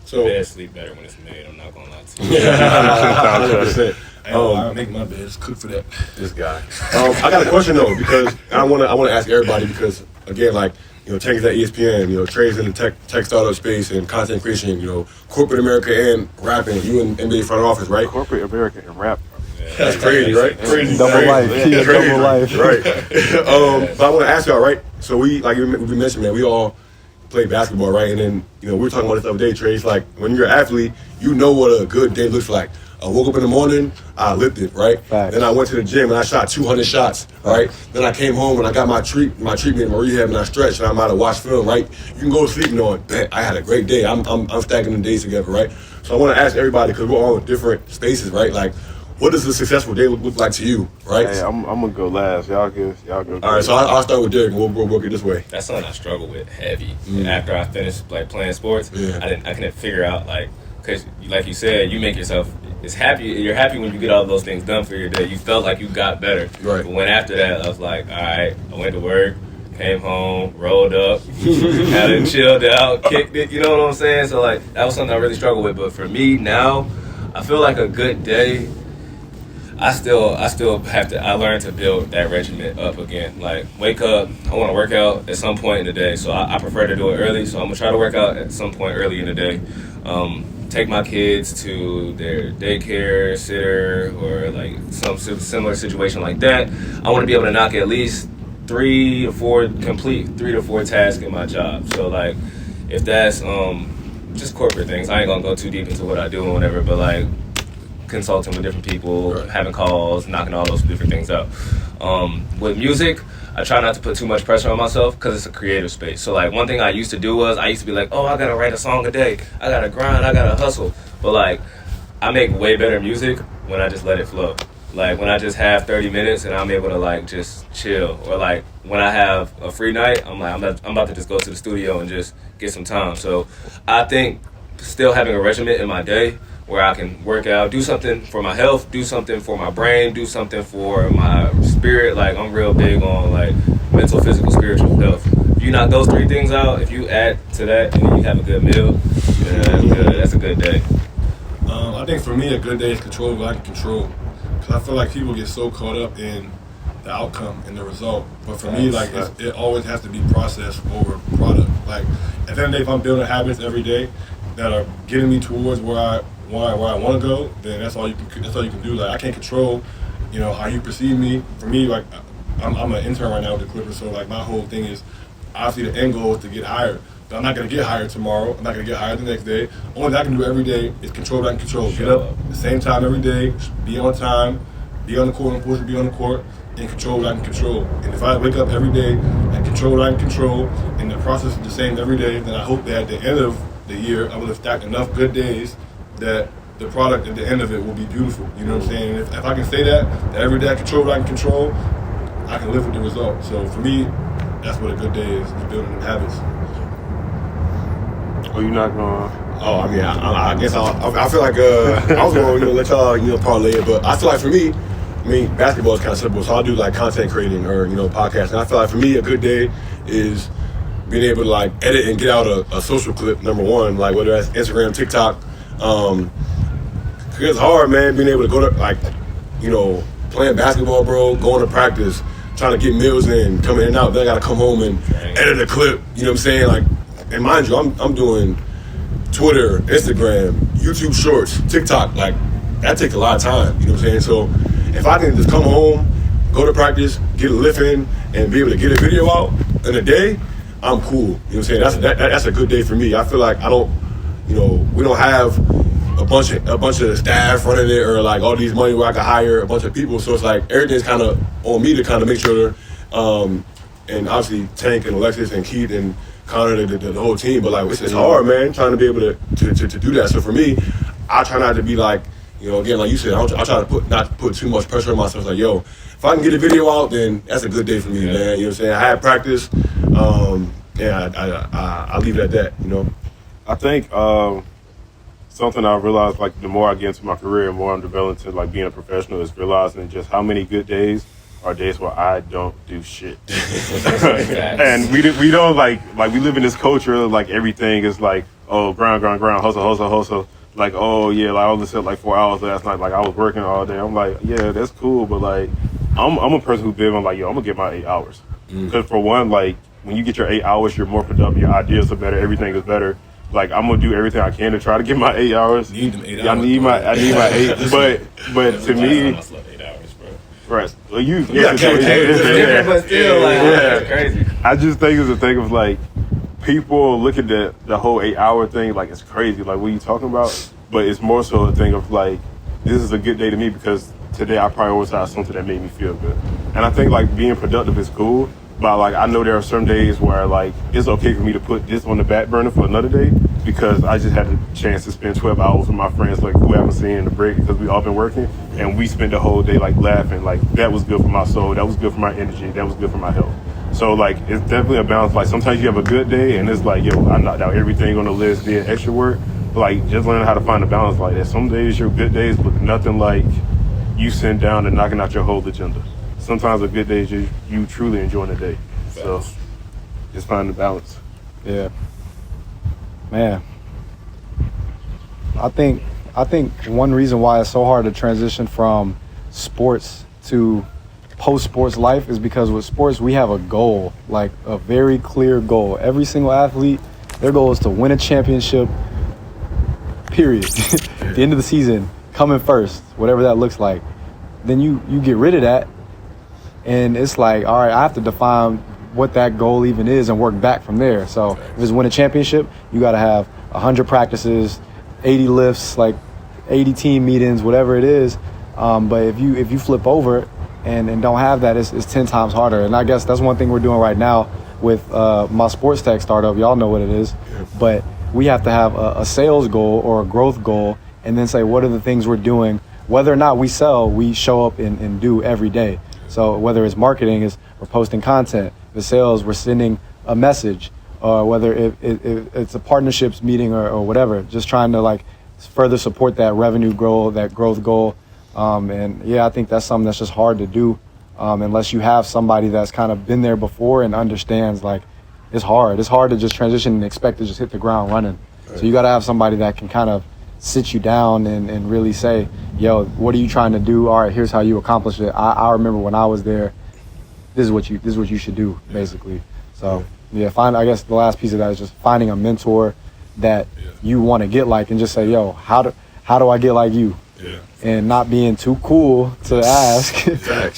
So bed sleep better when it's made. I'm not gonna lie to you. Yeah, 100%. I make my bed. It's cooked for that. This guy. I got a question though, because I want to ask everybody, because again, like, you know, Tank's at ESPN, you know, Trey's in the tech startup space and content creation, you know, corporate America and rapping. You in NBA front office, right? Corporate America and rap. Yeah, that's crazy, right? Crazy. Double life. Yeah, Double life. Right. But I want to ask y'all, right? So we mentioned, man, we all play basketball, right? And then, you know, we were talking about this the other day, Trey. It's like when you're an athlete, you know what a good day looks like. I woke up in the morning, I lifted, right? Facts. Then I went to the gym and I shot 200 shots, right? Then I came home and I got my treatment, my rehab, and I stretched and I'm out of watch film, right? You can go to sleep knowing, bet I had a great day. I'm stacking the days together, right? So I want to ask everybody, because we're all in different spaces, right? Like, what does a successful day look like to you, right? Hey, I'm gonna go last. Y'all go. All right, so I'll start with Derek, and we'll work it this way. That's something I struggle with heavy. After I finished like playing sports, I couldn't figure out, like, because like you said, you make yourself you're happy when you get all those things done for your day. You felt like you got better. Right. But when after that, I was like, all right, I went to work, came home, rolled up, had it chilled out, kicked it. You know what I'm saying? So like that was something I really struggled with. But for me now, I feel like a good day, I still have to. I learned to build that regimen up again. Like, wake up, I want to work out at some point in the day. So I prefer to do it early. So I'm gonna try to work out at some point early in the day. Take my kids to their daycare, sitter, or like some similar situation like that. I want to be able to knock at least 3 to 4 tasks in my job. So like, if that's just corporate things, I ain't gonna go too deep into what I do and whatever. But like, consulting with different people, right, having calls, knocking all those different things out. With music, I try not to put too much pressure on myself because it's a creative space. So like one thing I used to do was I used to be like, oh, I gotta write a song a day. I gotta grind, I gotta hustle. But like, I make way better music when I just let it flow. Like when I just have 30 minutes and I'm able to like just chill. Or like when I have a free night, I'm about to just go to the studio and just get some time. So I think still having a regimen in my day where I can work out, do something for my health, do something for my brain, do something for my spirit. Like, I'm real big on like mental, physical, spiritual health. If you knock those 3 things out, if you add to that and then you have a good meal, that's a good day. I think for me, a good day is control what I can control. Because I feel like people get so caught up in the outcome and the result. But for me, like, it always has to be process over product. Like, at the end of the day, if I'm building habits every day that are getting me towards where I want to go, then that's all you can do. Like, I can't control, you know, how you perceive me. For me, like, I'm an intern right now with the Clippers, so like my whole thing is obviously the end goal is to get hired. But I'm not gonna get hired tomorrow. I'm not gonna get hired the next day. Only thing I can do every day is control what I can control. Get up at the same time every day, be on time, be on the court when I'm supposed to be on the court, and control what I can control. And if I wake up every day and control what I can control, and the process is the same every day, then I hope that at the end of the year I will have stacked enough good days that the product at the end of it will be beautiful. You know what I'm saying? And if I can say that every day I control what I can control, I can live with the result. So for me, that's what a good day is building them habits. Oh, you're not going? Oh, I mean, I guess I feel like I was going to let y'all parlay it, but I feel like for me, I mean, basketball is kind of simple, so I'll do like content creating or podcasting. I feel like for me, a good day is being able to like edit and get out a social clip. Number one, like whether that's Instagram, TikTok. It's hard, man, being able to go to like, playing basketball, bro, going to practice, trying to get meals in, coming in and out. Then I got to come home and edit a clip. You know what I'm saying? Like, and mind you, I'm doing Twitter, Instagram, YouTube Shorts, TikTok. Like, that takes a lot of time. You know what I'm saying? So if I can just come home, go to practice, get a lift in, and be able to get a video out in a day, I'm cool. You know what I'm saying? That's a good day for me. I feel like we don't have a bunch of staff running it or like all these money where I can hire a bunch of people. So it's like everything's kind of on me to kind of make sure. And obviously Tank and Alexis and Keith and Connor, the whole team. But like it's hard, man, trying to be able to do that. So for me, I try not to be like, again, like you said, I try to not put too much pressure on myself. Like, yo, if I can get a video out, then that's a good day for me, man. You know what I'm saying? I had practice. I leave it at that, I think something I realized, like, the more I get into my career, the more I'm developing to, like, being a professional, is realizing just how many good days are days where I don't do shit. And we don't, like, we live in this culture, like, everything is, like, oh, grind, hustle. Like, oh, yeah, like, I only slept, like, 4 hours last night. Like, I was working all day. I'm like, yeah, that's cool, but, like, I'm a person who's been like, yo, I'm going to get my 8 hours. Because, for one, like, when you get your 8 hours, you're more productive, your ideas are better, everything is better. Like, I'm gonna do everything I can to try to get my 8 hours. You need them 8 hours. I need my 8, but to me, I slept 8 hours, bro. right? Well, you, But still, like, that's crazy. I just think it's a thing of like people look at the whole 8 hour thing like it's crazy. Like, what are you talking about? But it's more so a thing of like, this is a good day to me because today I prioritized something that made me feel good. And I think like being productive is cool. But like I know there are some days where like it's okay for me to put this on the back burner for another day because I just had the chance to spend 12 hours with my friends like who I haven't seen in the break because we all been working and we spent the whole day like laughing. Like that was good for my soul, that was good for my energy, that was good for my health. So like it's definitely a balance. Like sometimes you have a good day and it's like, yo, I knocked out everything on the list, did extra work. But like just learning how to find a balance like that. Some days your good days look nothing like you sitting down and knocking out your whole agenda. Sometimes a good day is you truly enjoying the day. So just find the balance. Yeah. Man. I think one reason why it's so hard to transition from sports to post-sports life is because with sports we have a goal, like a very clear goal. Every single athlete, their goal is to win a championship, period. At the end of the season, coming first, whatever that looks like. Then you get rid of that and it's like, all right, I have to define what that goal even is and work back from there. So if it's win a championship, you got to have 100 practices, 80 lifts, like 80 team meetings, whatever it is. But if you flip over and don't have that, it's 10 times harder. And I guess that's one thing we're doing right now with my sports tech startup. Y'all know what it is. But we have to have a sales goal or a growth goal and then say, what are the things we're doing? Whether or not we sell, we show up and do every day. So whether it's marketing, we're posting content. The sales, we're sending a message, or whether it's a partnerships meeting or whatever, just trying to like further support that revenue goal, that growth goal. And yeah, I think that's something that's just hard to do unless you have somebody that's kind of been there before and understands like it's hard. It's hard to just transition and expect to just hit the ground running. Right. So you got to have somebody that can kind of sit you down and really say, yo, what are you trying to do? All right, here's how you accomplish it. I remember when I was there, this is what you should do, basically. So yeah, I guess the last piece of that is just finding a mentor that you want to get like and just say, yo, how do I get like you? Yeah. And not being too cool to ask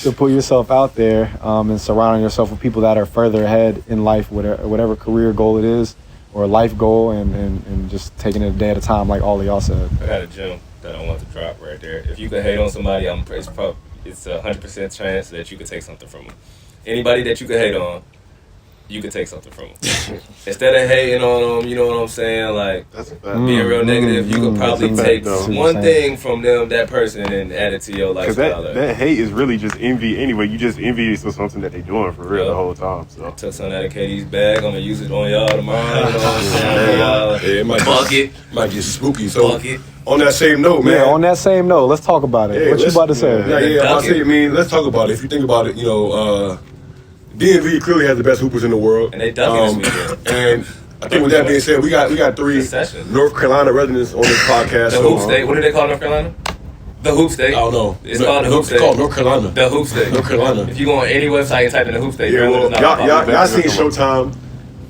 to put yourself out there and surrounding yourself with people that are further ahead in life, whatever career goal it is or life goal, and just taking it a day at a time like all of y'all said. I had a gem that I want to drop right there. If you could hate on somebody, it's a 100% chance that you could take something from them. Anybody that you could hate on, you could take something from them. Instead of hating on them, you know what I'm saying? Like, being real negative, you could probably take one thing from them, that person, and add it to your lifestyle. Because that hate is really just envy anyway. You just envy for something that they're doing for real the whole time. So. I took some out of KD's bag. I'm going to use it on y'all tomorrow. You know what I'm saying? It might get spooky. So, bucket. On that same note, man. Yeah, on that same note, let's talk about it. What you about to say? Let's talk about it. If you think about it, DMV clearly has the best hoopers in the world. And they ducking this weekend. And I think with that being said, we got 3 North Carolina residents on this podcast. The Hoop State. What do they call North Carolina? The Hoop State. I don't know. It's called the Hoop State. It's called North Carolina. The Hoop State. North Carolina. If you go on any website and type in the Hoop State, y'all seen Showtime.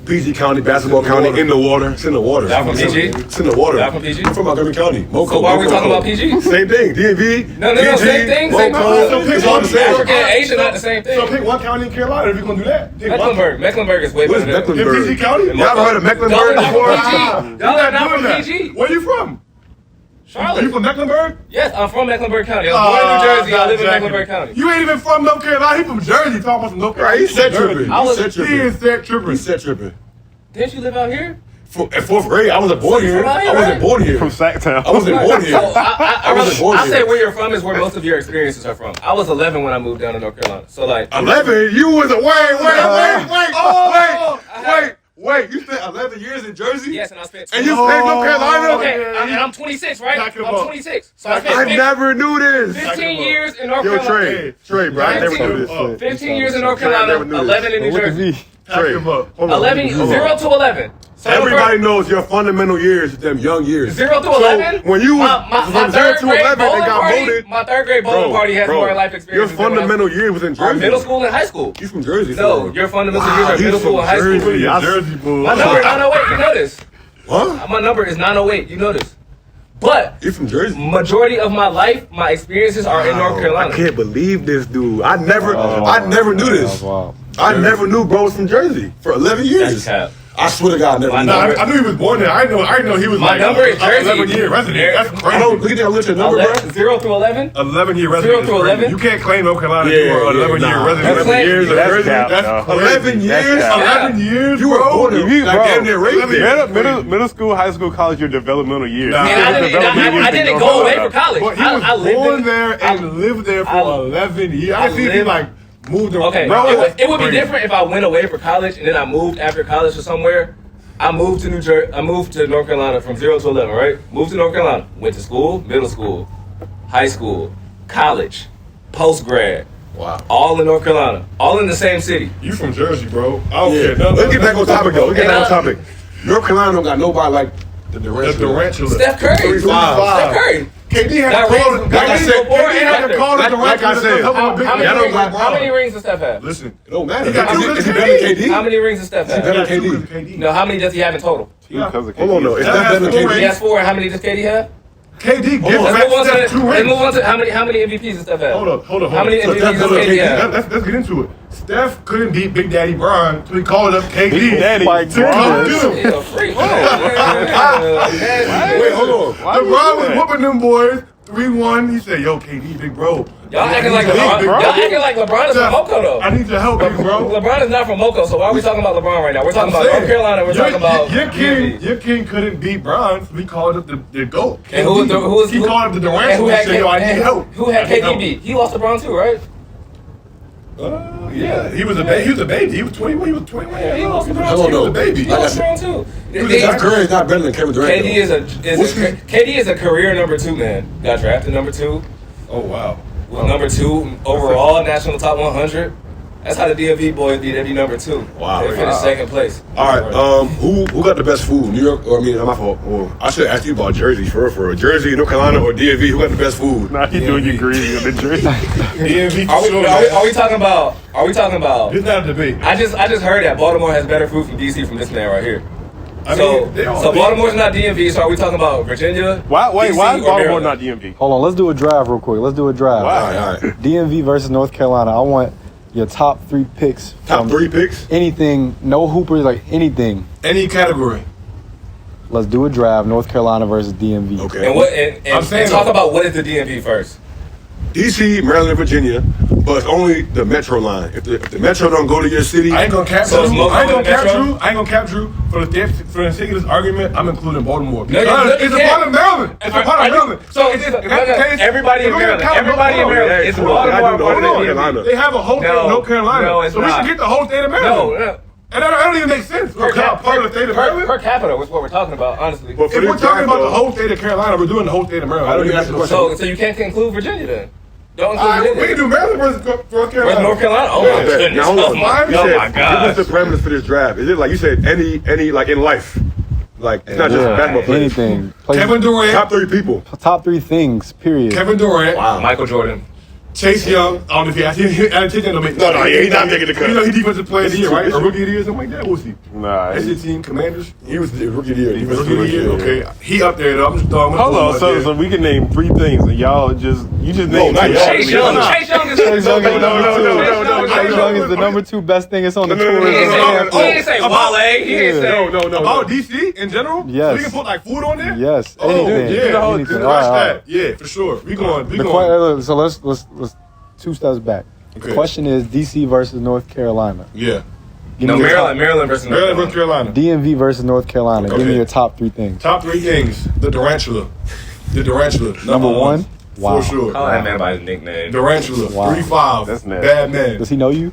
PG County, basketball county, in the water. It's in the water. Y'all from PG? It's in the water. Y'all from PG? I'm from Montgomery County. So why are we talking about PG? Same thing. DMV. No, PG, same thing. Moco, it's all the same. African and Asian not the same thing. So pick one county in Carolina if you're gonna do that. Pick Mecklenburg is way What is better than Mecklenburg? In PG County? Y'all ever heard of Mecklenburg before? Y'all are not from PG. Where you from? Are you Charlotte. from Mecklenburg? Yes, I'm from Mecklenburg County. I was born in New Jersey. I live in Mecklenburg County. You ain't even from North Carolina. He from Jersey. Talking about some North Carolina. Right, he said tripping. I was- He said He tripping. is set tripping. He said tripping. Didn't you live out here? At fourth grade, I wasn't born here. Right, I wasn't right. born here. From Sacktown. I wasn't born here. So I wasn't born I here. say where you're from is where most of your experiences are from. I was 11 when I moved down to North Carolina. So like 11? You was a wait. You spent 11 years in Jersey? yes, and I spent. And you spent North Carolina? Okay, and I'm 26, right? Back him I'm up. 26. So I spent I never knew this. 15 years in North Yo, Carolina. Trey, bro, I never knew this. 15 years in North Trey, I Carolina, never knew this. 11 in New Look at Jersey. me. Trey, him up. hold on. 11, Hold on. 0 to 11. So Everybody knows your fundamental years, them young years. 0 to 11. So when you was my from 0 third to grade 11 bowling and got party, voted, my third grade bowling party has more life your experience. fundamental years was in Jersey. Middle school and high school. You from Jersey? No, so- your fundamental Wow, years are he's middle school from and high school. Jersey. I- Jersey boy. My number is 908. You know this. Huh? My number is 908. You know this. But You from Jersey? majority of my life, my experiences are in North Carolina. I can't believe this dude. I never knew this. Wow. I never knew bro was from Jersey for 11 years. That's cap. I swear to God, I never My knew. Nah, number- I knew he was born there. I know he was My like number is Jersey. 11-year resident. That's I crazy. don't look at that little number, bro. 0 through 11. 11-year 0 resident. is through crazy. 11? You can't claim North Carolina. Yeah, You were an yeah, 11-year nah. resident. That's 11 years of That's Jersey. cap, That's no. crazy. 11 years? That's cap. 11 years, You were bro. born If you, like damn near raised there. middle school, high school, college, your developmental years. Nah. You And get I the didn't, developmental years I in didn't North go away Carolina. for college. But he was I lived born in- there and lived there for I- 11 years. I can see if he lived- like moved around. Okay, Bro, it would be crazy. different if I went away for college and then I moved after college to somewhere. I moved to New Jersey. I moved to North Carolina from 0 to 11. Right? Moved to North Carolina. Went to school, middle school, high school, college, post grad. Wow. All in North Carolina. All in the same city. You from Jersey, bro. I don't Yeah. care. Let's get back on topic though. Let's get Hey, back on topic. North Carolina don't got nobody like the The Durant. Durantula. Steph Curry. 35. Steph Curry. KD had That to call rings- it. that rings before and after. Like I said, How Y'all many rings does Steph have? Listen, It don't matter. He got two Is he good better than KD? KD? How many rings does Steph He better have? than KD. KD. No, how many does he have in total? Because of Hold on though. Is Steph that better than has four KD? He has 4. And how many does KD have? KD gives on. Let's move on to Steph 2 let's rings. move on to how many MVPs does Steph have? Hold up. How many So MVPs Steph does better than KD KD? have? Let's get into it. Steph couldn't beat Big Daddy Bron, so he called up KD. Big Daddy to come Bron? get him. He's a freak. Wait, hold on. LeBron was whooping them boys 3-1. He said, "Yo, KD, big bro." Y'all acting like Big LeBron. bro. Y'all acting like LeBron is from Moco though. I need your help, big bro. LeBron is not from Moco, so why are we talking about LeBron right now? We're talking about North Carolina. We're talking about your king couldn't beat Bron, so he called up the GOAT. And who was he called up the Durant and who and had said, "Yo, I need help." Who had I need KD help. beat? He lost to LeBron too, right? Yeah, he was a baby. He was a baby. He was 21. He was 21. Yeah, he lost to LeBron I don't too. know. He was a baby. He lost to LeBron too. Steph Curry is not better than Kevin Durant. KD is a career number 2 man. Got drafted number 2. Oh wow. Was number 2 overall national top 100. That's how the DMV boys did. They be number 2. Wow. They finished second place. All right. Who got the best food? New York? Or I mean, my fault. Well, I should ask you about Jersey for real. Jersey, North Carolina, or DMV? Who got the best food? Nah, he doing you greasy in the drink. DMV. Are we talking about? Are we talking about? It's not a debate. I just heard that Baltimore has better food from DC from this man right here. I So mean, they all- Baltimore's not DMV. So are we talking about Virginia? Why DC, is or Baltimore Maryland? not DMV? Hold on, let's do a drive real quick. Let's do a drive. Wow. All right. DMV versus North Carolina. I want your top 3 picks. Top from 3 picks? Anything, no hoopers, like anything. Any category. Let's do a drive. North Carolina versus DMV. Okay. And what? I'm And saying talk though- about what is the DMV first. DC, Maryland, Virginia, but it's only the Metro line. If the Metro don't go to your city, I ain't gonna capture So it's you. Moco I ain't gonna and Metro? capture you. I ain't gonna capture you for the sake of this argument. I'm including Baltimore. No, you Because it's a can't. part of Maryland. It's a part of Maryland. So if that's the case, everybody in we're gonna Maryland. count Everybody in Baltimore. Maryland. Yeah, It's come on, Baltimore I do know part of the North DMV. Carolina. They have a whole state of North Carolina. No, it's so we not. should get the whole state of Maryland. No. And that don't even make sense. We're part of the state of Maryland. Per capita is what we're talking about, honestly. But for If this we're talking drive, about the though, whole state of Carolina, we're doing the whole state of Maryland. I don't even ask the question. So you can't include Virginia then. Don't All include right, we Virginia. can do Maryland versus North Where's Carolina. North Carolina? Oh I my bet. goodness. Now, hold Oh on. my, You oh said, my give gosh. us the parameters for this draft. Is it like you said, any like in life? Like it's not just Yeah, basketball players. anything. Play Kevin Durant. Top 3 people. top 3 things, period. Kevin Durant. Wow. Michael Jordan. Chase Young, I don't know if he actually Chase Young don't make. No, he's not making the cut. You know, he defensive player of the year, right? Or rookie of the year, something like that. What's he? Nah. That's your team, Commanders. He was the rookie of the year. Rookie of the year. Okay, he up there though. I'm just throwing. Hold on, so we can name 3 things, and y'all just named not 2. y'all. Chase Young is Chase Young is no. Chase Young is the number 2 best thing it's on the He tour. didn't say Wale. He didn't say. No. About DC in general. Yes. So we can put like food on there. Yes. Oh Anything. yeah. Anything. Watch All right. that. Yeah, for sure. We going. So let's 2 steps back. Okay. The question is DC versus North Carolina. Yeah. Give No, me your Maryland versus North Carolina. DMV versus North Carolina. Give me Okay. your top 3 things. Top 3 things. The Tarantula. Number 1. Wow. For sure. Call that man by his nickname. Tarantula. Wow. 3-5. That's nasty. Bad man. Does he know you?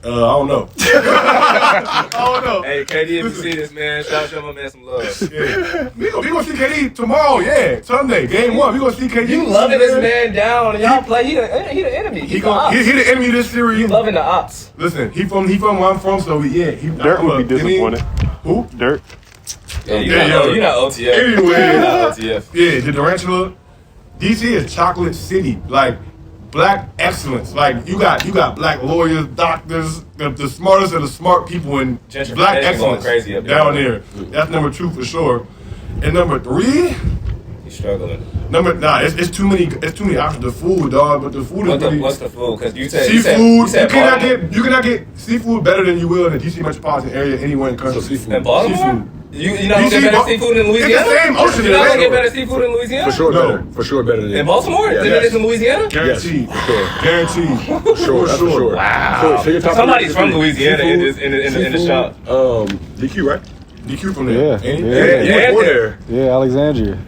I don't know. I don't know. Hey, KD, if you see this, man, show my man some love. Yeah. We gonna see KD tomorrow. Yeah, Sunday, game 1. We gonna see KD. You loving this man down, and y'all play. He the enemy. He the enemy of this series. You loving the ops. Listen, he from where I'm from, so yeah. Dirt would be disappointed. Who? Dirt. Yeah, you're not OTF. Anyway. You're not OTF. Yeah, the Tarantula. DC is chocolate city, like black excellence. Like you got black lawyers, doctors, the smartest of the smart people in Gentrification black going excellence crazy up there. down there. That's number 2 for sure. And number 3, He's struggling. it's too many options of food, dog. But the food is really What's the food? Because you said seafood. You said You cannot get seafood better than you will in the DC metropolitan area anywhere in the country. So seafood. in Baltimore. Seafood. You not gonna get better seafood in Louisiana? It's the same ocean. You're not gonna in get better seafood in Louisiana? For sure No. better. For sure better than In Baltimore than it is in Louisiana? Guaranteed. Yes, for sure. Guaranteed. For sure. That's for sure. Wow. So your top Somebody's 3 from Louisiana in seafood, the shop. DQ, right? DQ from there. Yeah. Ain't he? Yeah. You went for there. Yeah, Alexandria.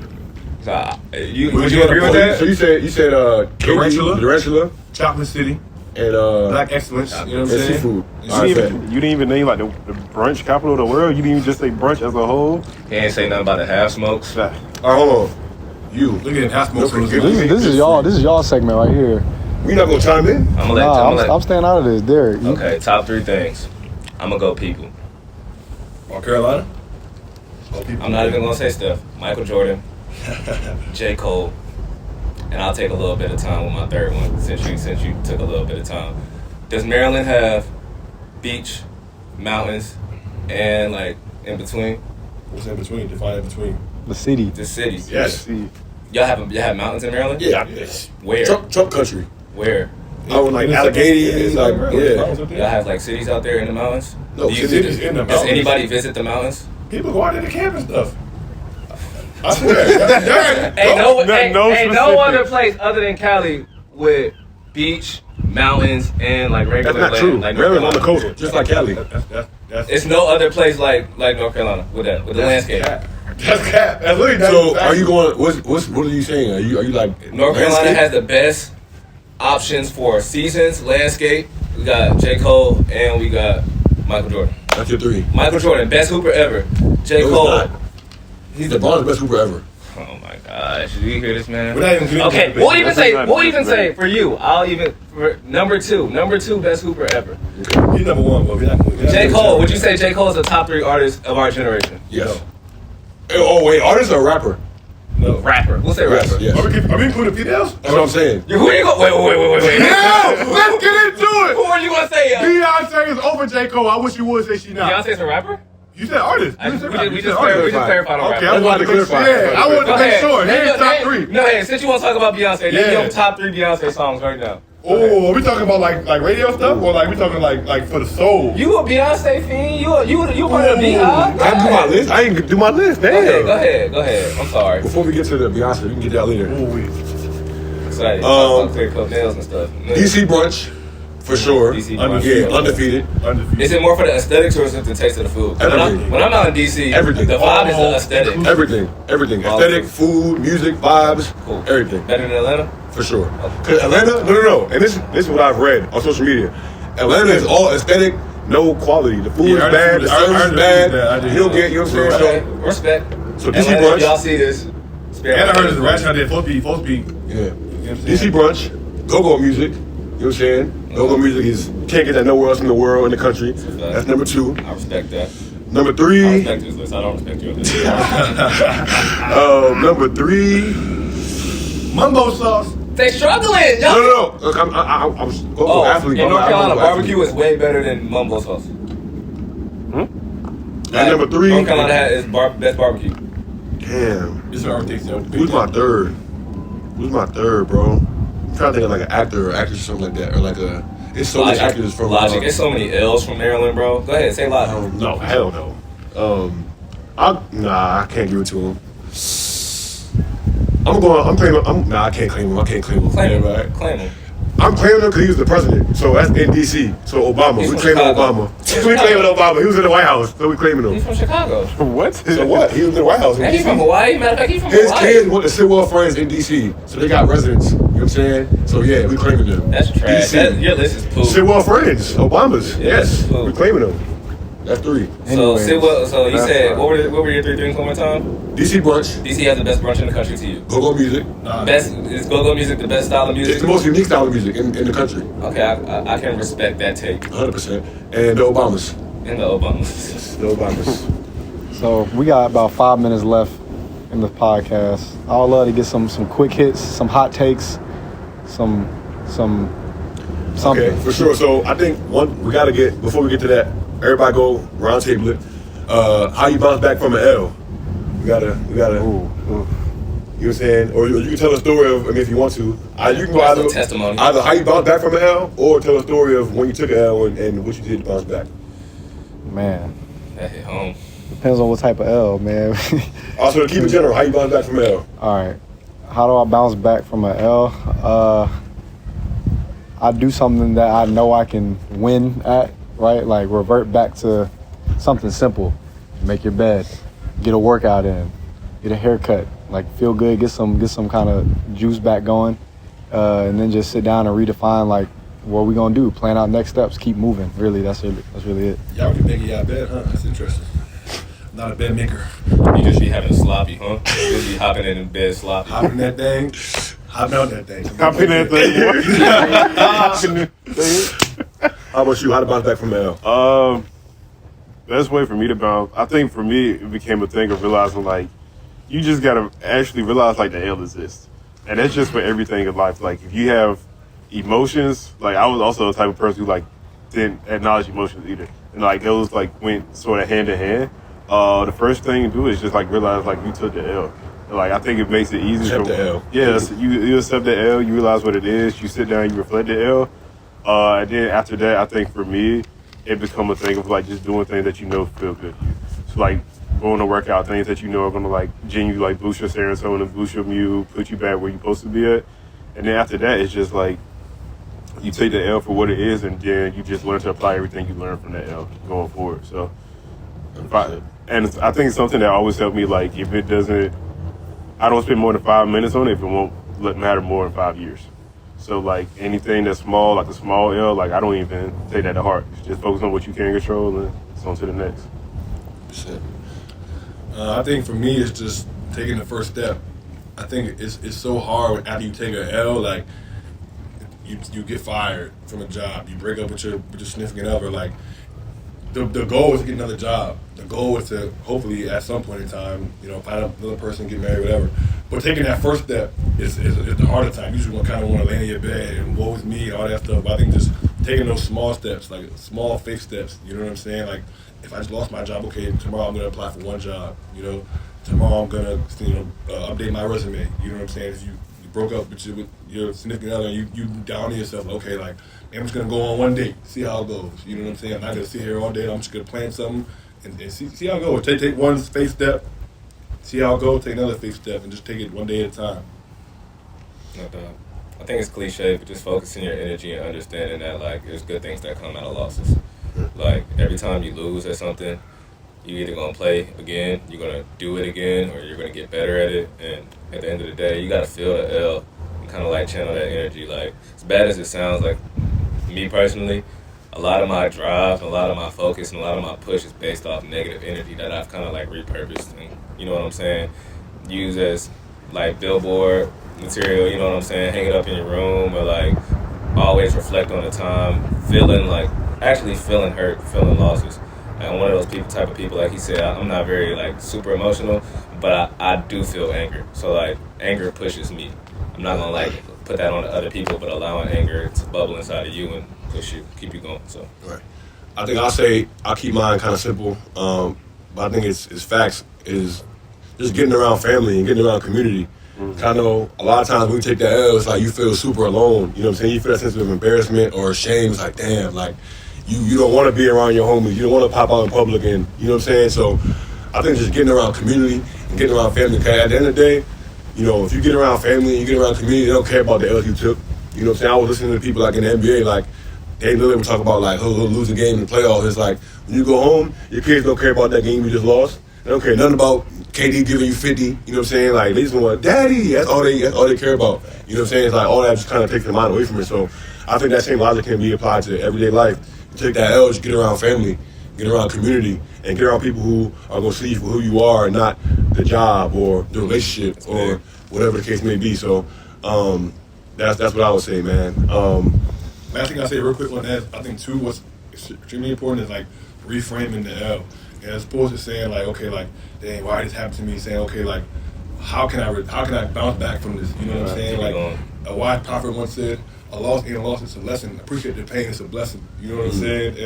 Would you agree with that? So you said Tarantula Chocolate City. and Black excellence. You know what I'm and saying? seafood. And All right, You didn't even name like the brunch capital of the world. You didn't even just say brunch as a whole. He ain't say nothing about the half smokes. All right, hold on. You. Look at half smoke. Look at This is y'all segment right here. We not gonna chime in? I'm gonna let I'm staying out of this, Derek. Okay, top 3 things. I'm gonna go people. North Carolina. I'm not even gonna say stuff. Michael Jordan, J. Cole, and I'll take a little bit of time with my 3rd one since you took a little bit of time. Does Maryland have beach, mountains, and like in between? What's in between? Define in between. The city. The cities. Yes. Y'all have mountains in Maryland? Yeah. Where? Trump country. Where? I was like Allegheny, like Y'all have like cities out there in the mountains? No, Do you cities in the Does mountains. anybody visit the mountains? People go out there to camp and stuff. I swear. Ain't no specifics. other place other than Cali with beach, mountains, and like regular That's not land. true. Like Maryland's on North the Carolina. coast, just like Cali. That's It's no other place like North Carolina with the landscape. cap. That's cap. That's literally So are you going? What are you saying? Are you like North Carolina landscape? has the best options for seasons, landscape. We got J. Cole and we got Michael Jordan. That's your 3. Michael Jordan, best hooper ever. J. No, Cole. he's not. He's the best hooper ever. Oh my gosh, did you hear this, man? We're not even getting Okay, to we'll even That's say not great. for you. For number two best hooper ever. He's number 1, but we're not. J. Cole, would you say J. Cole is a top 3 artist of our generation? Yes. Oh wait, artist or rapper? No. Rapper. We'll say Yes, rapper. yes. Are we including females? That's what I'm saying. Who are you going? Wait. No! Let's get into Who it! are you gonna say? Beyonce is over J. Cole. I wish you would say she not. Beyonce's a rapper? You said artist. We just clarified on Okay, rapper. I wanted to clarify. Yeah, I wanted to make sure. He in top 3. No, hey, since you want to talk about Beyonce, Yeah. name your top 3 Beyonce songs right now. Oh, are we talking about like radio stuff, or like we talking like for the soul? You a Beyonce fiend? You part of the Beehive? I do my list. I ain't do my list. Damn. Go ahead. I'm sorry. Before we get to the Beyonce, we can get that later. Ooh, wait. Excited. Talk about clear cut nails and stuff. DC brunch, for sure. DC brunch. Yeah, undefeated. Is it more for the aesthetics or is it the taste of the food? Everything. When I'm out in DC, Everything. the vibe is the aesthetic. Everything. All Aesthetic, food. food, music, vibes, Cool. everything. Better than Atlanta? For sure. Cause Atlanta, no. And this is what I've read on social media. Atlanta is all aesthetic, no quality. The food is I bad, the service is bad. I You don't get, you know what I'm Okay, saying? respect. So DC Atlanta, brunch. if y'all see this. And I heard there's a restaurant there, supposed to be. Yeah. DC brunch, go-go music. You know what I'm saying? Go-go music is, can't get that nowhere else in the world, in the country. That's number 2. I respect that. Number I 3, respect this list. I don't respect your list. number 3, Mumbo sauce. They struggling, No, yo. no, no. Look, I was athlete. In I'm North not- Carolina, I'm not barbecue athlete. is way better than Mumbo sauce. And number 3. North Carolina is best barbecue. Damn. This is our takes. Who's my third? Who's my third, bro? I'm trying to think of like an actor or actress or something like that, or like a. It's so many actors from Logic. There's so many L's from Maryland, bro. Go ahead, say Logic. No, hell no. I can't give it to him. I'm claiming. I can't claim him. I can't claim him. Claim him, Right? Claim him. I'm claiming him because he was the president. So that's in D.C. So Obama. He's We from claiming Chicago. Obama. We claiming Obama. He was in the White House. So we claiming He's him. from Chicago. What? So what? He was in the White House. in And he's DC. from Hawaii. Matter of fact, he's from His Hawaii. kids went to Civil War Friends in D.C. So they got residents. You know what I'm saying? So yeah, we claiming them. That's trash. DC. Your list is poop. Civil War Friends. Obama's. Yeah, Yes. cool. We claiming them. That's 3. So, Anyways, so you that's said, fine. what were your 3 things one more time? D.C. brunch. DC has the best brunch in the country to you. Go-go music. Is go-go music the best style of music? It's the most unique style of music in the country. Okay, I can respect that take. 100%. And the Obamas. And the Obamas. The Obamas. So we got about 5 minutes left in the podcast. I would love to get some quick hits, some hot takes, some something. Okay, for sure. So I think we gotta get, before we get to that, everybody go round table it. How you bounce back from an L? We gotta. Ooh. You know what I'm saying? Or you can tell a story of, I mean, if you want to. You can go That's a testimony. either how you bounce back from an L, or tell a story of when you took an L and what you did to bounce back. Man, That hit home. depends on what type of L, man. Also, to keep it general, how you bounce back from an L? All right. How do I bounce back from an L? I do something that I know I can win at, right? Like revert back to something simple. Make your bed, get a workout in, get a haircut, like feel good, get some kind of juice back going, and then just sit down and redefine like what we gonna do, plan out next steps, keep moving. Really, that's really it. Y'all be making y'all bed, huh? That's interesting. Not a bed maker. You just be having sloppy, huh? You just be hopping in bed sloppy. Hopping that thing. Hopping out that thing. Hopping that thing. How about you? How to bounce back from an L? Best way for me to bounce, I think for me, it became a thing of realizing like, you just gotta actually realize like the L exists. And that's just for everything in life. Like if you have emotions, like I was also the type of person who like didn't acknowledge emotions either. And like those like went sort of hand in hand. The first thing you do is just like realize like you took the L. And, like I think it makes it easy. Accept the L. Yeah, so you accept the L, you realize what it is, you sit down, you reflect the L. And then after that, I think for me, it become a thing of like just doing things that you know feel good. So like going to work out, things that you know are gonna like genuinely like boost your serotonin, boost your mood, put you back where you're supposed to be at. And then after that, it's just like you take the L for what it is, and then you just learn to apply everything you learn from that L going forward. So, and I think it's something that always helped me. Like if it doesn't, I don't spend more than 5 minutes on it if it won't matter more than 5 years. So like anything that's small, like a small L, like I don't even take that to heart. Just focus on what you can control and it's on to the next. Shit. I think for me, it's just taking the first step. I think it's so hard after you take an L, like you get fired from a job, you break up with your significant other. Like the goal is to get another job. The goal is to hopefully at some point in time, find another person, get married, whatever. But taking that first step is the harder time. You just kind of want to lay in your bed and woe is me, all that stuff. But I think just taking those small steps, like small fake steps. You know what I'm saying? Like if I just lost my job, okay, tomorrow I'm gonna apply for one job. Tomorrow I'm gonna update my resume. You know what I'm saying? If you broke up with your significant other, and you down to yourself, okay, like I'm just gonna go on one date, see how it goes. You know what I'm saying? I'm not gonna sit here all day. I'm just gonna plan something and see how it goes. Take one fake step, see how it goes. Take another fake step, and just take it one day at a time. No doubt. I think it's cliche, but just focusing your energy and understanding that like there's good things that come out of losses. Like every time you lose at something, you're either gonna play again, you're gonna do it again, or you're gonna get better at it. And at the end of the day, you gotta feel the L and kind of like channel that energy. Like as bad as it sounds, like me personally, a lot of my drive, a lot of my focus, and a lot of my push is based off negative energy that I've kind of like repurposed and you know what I'm saying, use as like billboard material. You know what I'm saying, hang it up in your room or like always reflect on the time, actually feeling hurt, feeling losses. I'm one of those type of people, like he said, I'm not very like super emotional, but I do feel anger. So like anger pushes me. I'm not gonna like put that on to other people, but allowing anger to bubble inside of you and push you, keep you going. So Right. I think I'll keep mine kind of simple, but I think it's facts is just getting around family and getting around community. I know a lot of times when you take that L, it's like you feel super alone. You know what I'm saying? You feel that sense of embarrassment or shame. It's like, damn, like you don't want to be around your homies. You don't want to pop out in public, and you know what I'm saying? So I think just getting around community and getting around family. Because at the end of the day, you know, if you get around family and you get around community, they don't care about the L's you took. You know what I'm saying? I was listening to people like in the NBA, like they literally talk about like who'll lose a game in the playoffs. It's like when you go home, your kids don't care about that game you just lost. They don't care nothing about KD giving you 50. You know what I'm saying? Like they just want daddy. That's all they care about. You know what I'm saying? It's like all that just kind of takes their mind away from it. So I think that same logic can be applied to everyday life. You take that L, just get around family, get around community, and get around people who are gonna see you for who you are and not the job or the relationship or whatever the case may be. So that's what I would say, man. Last thing I say real quick on that, I think too what's extremely important is like reframing the L. And as opposed to saying like, okay, like, dang, why did this happen to me? Saying, okay, like, how can I bounce back from this? You know what I'm saying? Like a wise prophet once said, a loss ain't a loss, it's a lesson. Appreciate the pain, it's a blessing. You know what I'm saying?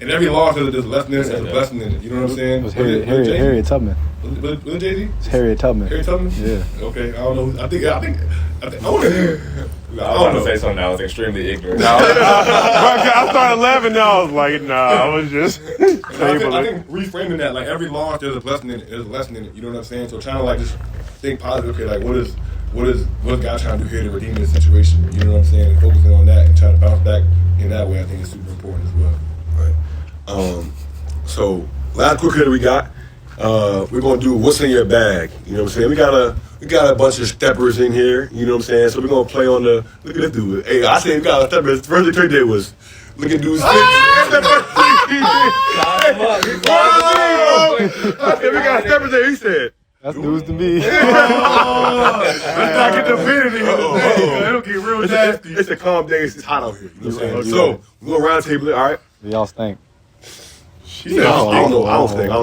And every loss there's a lesson in it, there's a blessing in it. You know what I'm saying? It was Harriet Tubman. Was it Jay-Z? It's Harriet Tubman. Harriet Tubman? Yeah. Okay, I don't know. I think I want to I was gonna say something that was extremely ignorant. I started laughing now. I was like, nah, I was just. I think reframing that, like every loss, there's a lesson in it. There's a lesson in it. You know what I'm saying? So trying to like just think positive. Okay, like what's God trying to do here to redeem this situation? You know what I'm saying? And focusing on that and trying to bounce back in that way, I think is super important as well. Right. So last quick hitter we got. We're gonna do what's in your bag. You know what I'm saying? We got a bunch of steppers in here. You know what I'm saying? So we're gonna play on the look at this dude. Hey, I say we got a stepper. The first thing Trey did was look at dude's face. We got steppers there. He said. That's news to me. Let's not get defeated in here. It'll get real nasty. It's a calm day. It's hot out here. You know what I'm saying? So we're gonna round table it. All right. Y'all stink. I don't know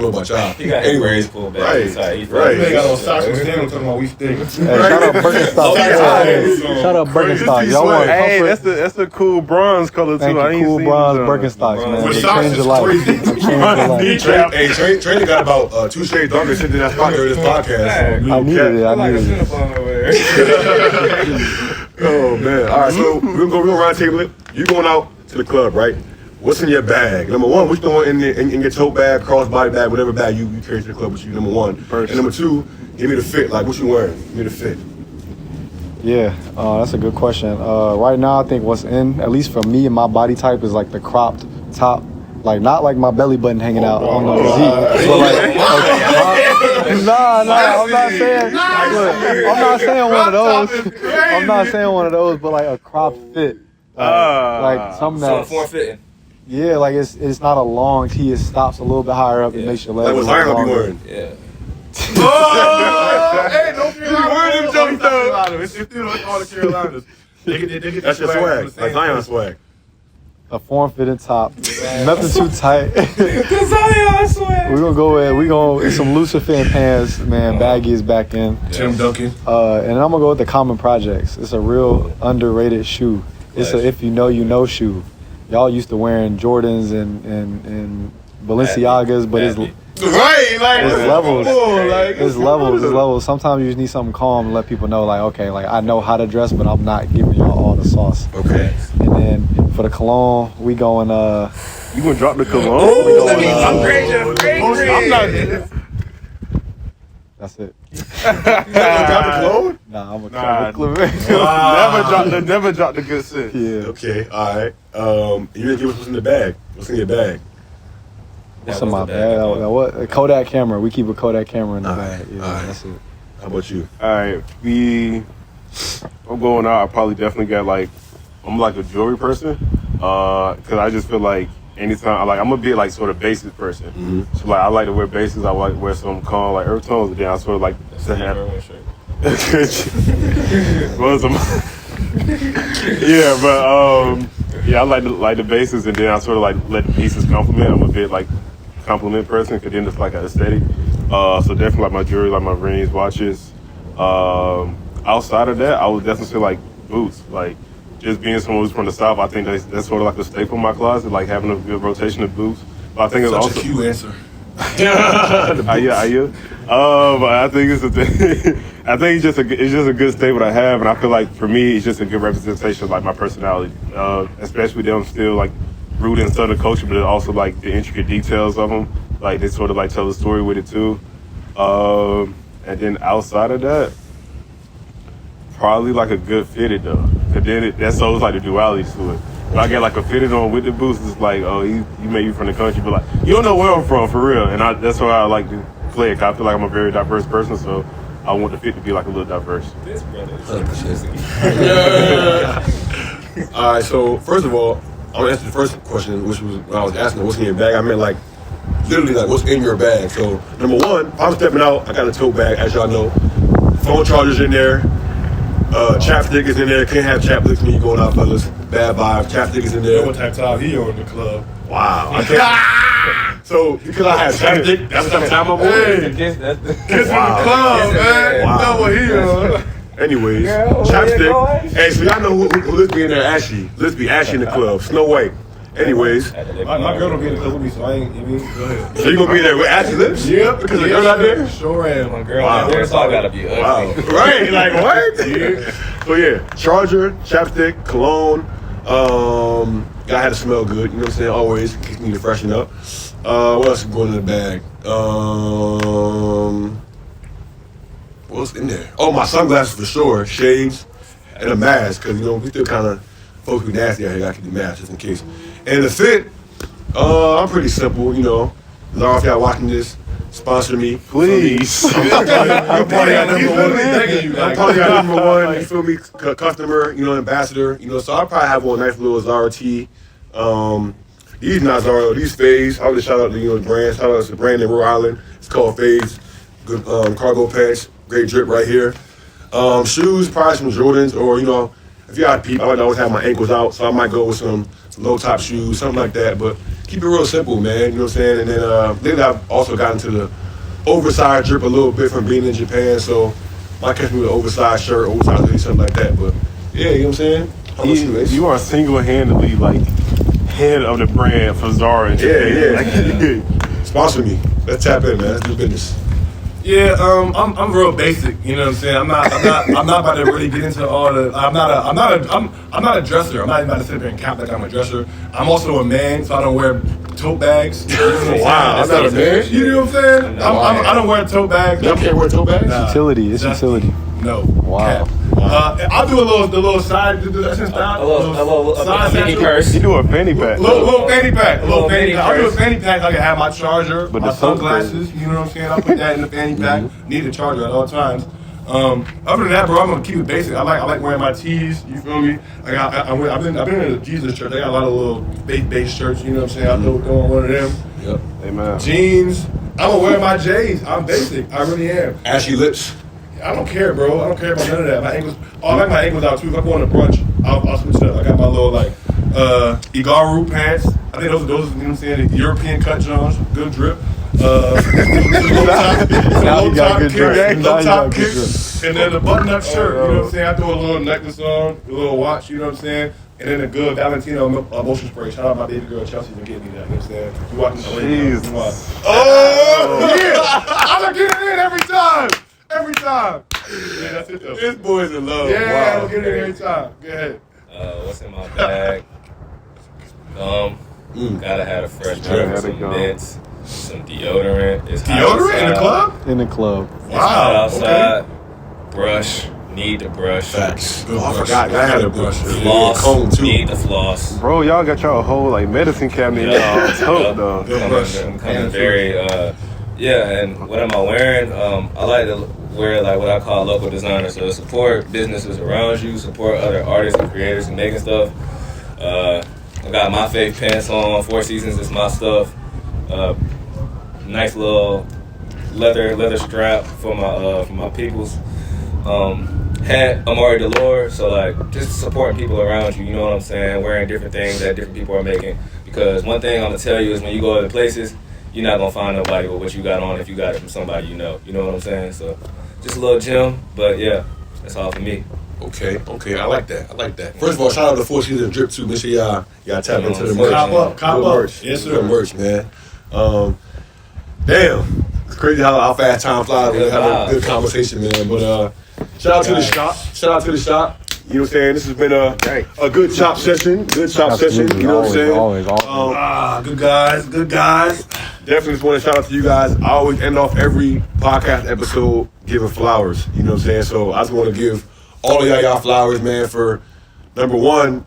about y'all. He got anyways pulled back. Right. Right. They got on socks with him talking about we stink. Hey, shout out Birkenstocks. Shout out Birkenstocks. Y'all want Hey, comfort? that's a cool bronze color too. Thank I you, ain't cool seen bronze these, Birkenstocks, man. With They socks change is your life. crazy. They change your life. Hey, Trey got about 2 shades darker sitting in that spot during this podcast. I needed it. Oh man! All right, so we're gonna round table it. You going out to the club, right? What's in your bag? Number one, what's going in your tote bag, crossbody bag, whatever bag you carry to the club with you. Number one. And number two, give me the fit. Like what you wearing? Give me the fit. Yeah, that's a good question. Right now, I think what's in, at least for me and my body type, is like the cropped top. Like not like my belly button hanging out on the physique, but like nah, I'm not saying. Look, I'm not saying one of those. I'm not saying one of those, but like a cropped fit, like something that's form fitting. yeah, like it's not a long tee. It stops a little bit higher up. It makes your legs. Like what Zion gonna be wearing? Yeah. Hey, don't be wearing them jumps though. It's still all the Carolinas. They get That's your swag, like Zion swag. A form-fitting top, nothing too tight. Zion swag. We gonna some looser fitting pants, man. Baggy is back in. Tim Duncan. And I'm gonna go with the Common Projects. It's a real underrated shoe. It's a if you know shoe. Y'all used to wearing Jordans and Balenciagas, but it's Right, like it's levels. Like, It's levels. Sometimes you just need something calm and let people know, like, okay, like I know how to dress, but I'm not giving y'all all the sauce. Okay. And then for the cologne, we going You gonna drop the cologne? I'm not. that's it. Cologne? Nah, I'm a Never drop the good shit. Yeah. Okay, all right. You didn't give us what's in the bag. What's in your bag? What's in my bag? What? A Kodak camera. We keep a Kodak camera in the Alright, bag. Yeah, alright. that's it. How about you? All right, I'm going out. I probably definitely got like, I'm like a jewelry person, cause I just feel like anytime I'm a bit like sort of basic person. Mm-hmm. So like I like to wear basics. I like to wear some calm like earth tones, but then I sort of like to have. Yeah, but yeah, I like the basics, and then I sort of like let the pieces complement. I'm a bit like compliment person, cause then it's like an aesthetic. So definitely like my jewelry, like my rings, watches. outside of that, I would definitely say like boots. Like just being someone who's from the South, I think that's sort of like a staple in my closet, like having a good rotation of boots. But I think it's Such also a cute answer. But I think it's a thing. I think it's just a good staple to have, and I feel like for me, it's just a good representation of like my personality, especially them still like rooted in Southern culture, but also like the intricate details of them. Like they sort of like tell the story with it too. And then outside of that, probably like a good fitted though. Cause then that shows like the duality to it. If I get like a fitted on with the boots, it's like, oh, you may be from the country, but like you don't know where I'm from for real. And that's why I like to play it. 'Cause I feel like I'm a very diverse person, so I want the fit to be like a little diverse. This brother is 100%. All right, so first of all, I'm gonna answer the first question, which was when I was asking what's in your bag. I meant like literally like what's in your bag. So number one, if I'm stepping out, I got a tote bag, as y'all know. Phone chargers in there. Chapstick is in there. Can't have chapsticks when you going out, fellas. Bad vibe. Chapstick is in You there. know what type of time he on in the club. Wow. I can't. So because I have chapstick, that's the type of time I'm on. Hey, Kiss that. kiss in the club, man. Wow. You know what he on. Anyways, Girl, where you chapstick. going? Hey, so y'all know who let's be in there? Ashy. Let's be Ashy in the club. Snow White. Anyways, My girl don't be in the club with me, so I ain't, you mean, go ahead. so you gonna be there with Ashy lips? Yep, Because the girl out there? Sure am. My girl Wow. out there, so I gotta be ugly. Wow. Right? Like what? So yeah, charger, chapstick, cologne. Gotta have to smell good. You know what I'm saying? Always need to freshen up. What else is going in the bag? What's in there? Oh, my sunglasses for sure, shades, and a mask. Cause you know we still kind of folks be nasty out here. Gotta keep the mask just in case. And the fit, I'm pretty simple. You know, Laura, if y'all watching this, sponsor me, Please. I'm probably our number one. Begging you, I'm probably our number one. You feel me? Customer, you know, ambassador. You know, so I'll probably have one nice little Zara tee. These not Zara, these Phase. I would shout out to the brand. Shout out to the brand in Rhode Island. It's called Phase. Good cargo pants. Great drip right here. Shoes, probably some Jordans, or you know, if you're out peep, I like to always have my ankles out, so I might go with some low top shoes, something like that. But keep it real simple, man. You know what I'm saying? And then lately I've also gotten to the oversized drip a little bit from being in Japan, so might catch me with an oversized shirt, oversized hoodie, something like that. But yeah, you know what I'm saying? How about you, Ace? You are single-handedly like head of the brand for Zara. And Yeah. Sponsor me. Let's tap in, man. Let's do business. Yeah, I'm real basic. You know what I'm saying? I'm not about to really get into all the. I'm not a dresser. I'm not even about to sit there and cap like I'm a dresser. I'm also a man, so I don't wear tote bags. You know what I'm saying? Wow, I'm not a man. You know what I'm saying? I don't wear tote bags. Y'all can't wear tote bags? Nah. Utility. It's That's- utility. No. Wow. Cap. I'll do the little side. A little side mini satchel. purse. You do a fanny pack. Little fanny pack. Little fanny I'll do a purse. fanny pack. I can have my charger, But my the soap sunglasses. You know what I'm saying? I'll put that in the fanny pack. Need a charger at all times. Other than that, bro, I'm gonna keep it basic. I like wearing my tees. You feel me? Like I've been in a Jesus church. They got a lot of little base shirts. You know what I'm saying? I throw on one of them. Yep. Amen. Jeans. I'm gonna wear my J's. I'm basic. I really am. Ashy lips. I don't care, bro. I don't care about none of that. My ankles. Oh, I like my ankles out too. If I go on a brunch, I'll switch it up. I got my little like Igaru pants. I think those you know what I'm saying, the European cut Johns, good drip. Low top kick, and then the button-up shirt. You know what I'm saying? I throw a little necklace on, a little watch. You know what I'm saying? And then a good Valentino motion spray. Shout out my baby girl Chelsea for getting me that. You know what I'm saying? You watching the Jesus. Oh yeah! I'm gonna get it in every time. Every time. Yeah, that's it though. This boy's in love. Yeah, Wow. I'll get it every time. Go ahead. What's in my bag? Gotta have a fresh Gotta drink, have some it gum. mints, some deodorant. It's hot Deodorant in the outside. club? In the club. It's hot Wow, outside. Brush. Need the brush. Facts. Good Oh, I brush. forgot. I had a brush. Floss. Comb too. Need the floss. Bro, y'all got y'all whole like medicine cabinet in y'all tote though. Good brush. I'm coming very, and what am I wearing? I like to wear like what I call local designer. So support businesses around you, support other artists and creators and making stuff. I got my faith pants on. 4 Seasons is my stuff. Nice little leather strap for my peoples. Hat, Amari Delore, so like just supporting people around you, you know what I'm saying, wearing different things that different people are making. Because one thing I'm gonna tell you is when you go other places, you're not gonna find nobody with what you got on if you got it from somebody you know what I'm saying? So just a little gym, but yeah, That's all for me. Okay, I like that. First of all, shout out to Four Seasons Drip too. Make sure y'all tap into the merch. Cop Good up. merch. Yes, sir. Good merch, man. Damn, it's crazy how fast time flies. We have a good conversation, man. But shout out to the shop. Shout out to the shop. You know what I'm saying? This has been a good chop session. Good chop session. You know what I'm saying? Always. Good guys. Definitely just want to shout out to you guys. I always end off every podcast episode giving flowers. You know what I'm saying? So I just want to give all of y'all flowers, man, for number one,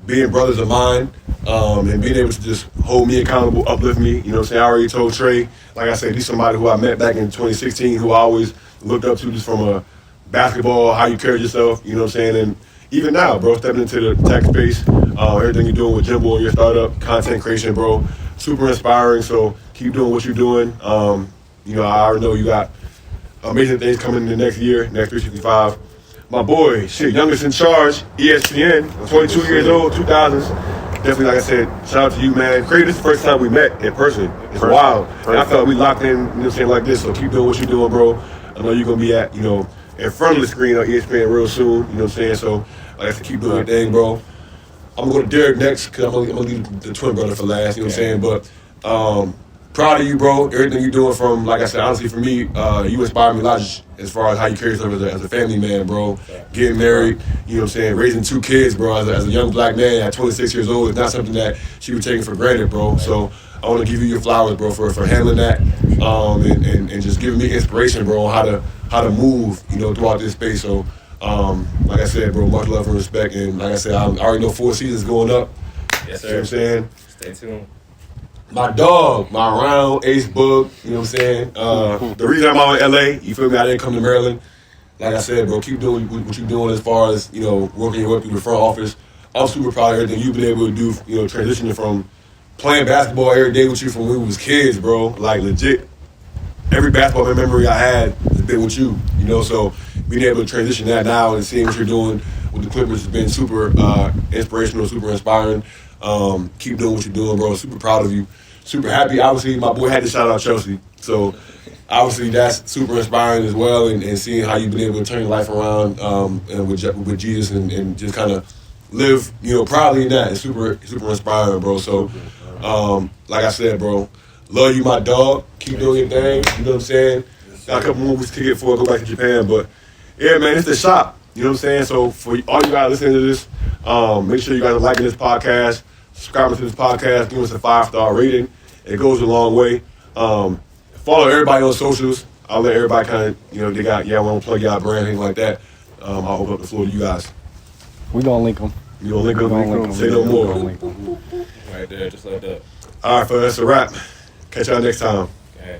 being brothers of mine, and being able to just hold me accountable, uplift me. You know what I'm saying? I already told Trey, like I said, he's somebody who I met back in 2016 who I always looked up to just from a basketball, how you carry yourself, you know what I'm saying? And even now, bro, stepping into the tech space, everything you're doing with Jimbo and your startup, content creation, bro, super inspiring. So keep doing what you're doing. You know, I already know you got amazing things coming in the next year, next 365. My boy, youngest in charge, ESPN, 22 years old, 2000s. Definitely, like I said, shout out to you, man. Crazy, this is the first time we met in person. It's wild. And I felt we locked in, you know what I'm saying, like this. So keep doing what you're doing, bro. I know you're going to be at, in front of the screen on ESPN real soon, you know what I'm saying? So, like I said, keep doing your thing, bro. I'm going to go to Derek next because I'm going to leave the twin brother for last, you know what I'm saying? But proud of you, bro. Everything you're doing from, like I said, honestly, for me, you inspire me a lot as far as how you carry yourself as a family man, bro. Getting married, you know what I'm saying? Raising 2 kids, bro, as a young black man at 26 years old is not something that should be taken for granted, bro. So I want to give you your flowers, bro, for handling that and just giving me inspiration, bro, on how to move, throughout this space. So, like I said, bro, much love and respect. And like I said, I already know 4 seasons going up. Yes, sir. You know what I'm saying? Stay tuned. My dog, my round ace bug, you know what I'm saying? The reason I'm out in LA, you feel me? I didn't come to Maryland. Like I said, bro, keep doing what you're doing as far as, working your way through the front office. I'm super proud of everything you've been able to do, transitioning from playing basketball every day with you from when we was kids, bro. Like, legit, every basketball memory I had has been with you, so being able to transition that now and seeing what you're doing with the Clippers has been super inspirational, super inspiring. Keep doing what you're doing, bro. Super proud of you. Super happy. Obviously, my boy had to shout out Chelsea. So, obviously, that's super inspiring as well. And seeing how you've been able to turn your life around and with Jesus and just kind of live, proudly in that. It's super inspiring, bro. So, like I said, bro, love you, my dog. Keep doing your thing. You know what I'm saying? Got a couple more weeks to get before I go back to Japan. But, yeah, man, it's the shop. You know what I'm saying? So, for all you guys listening to this, make sure you guys are liking this podcast, subscribing to this podcast, give us a 5-star rating. It goes a long way. Follow everybody on socials. I'll let everybody kind of, they got, I want to plug y'all brand, things like that. I'll open up the floor to you guys. We gonna link them. You gonna link them? Say no more. Right there, just like that. All right, fellas, that's a wrap. Catch y'all next time. Okay.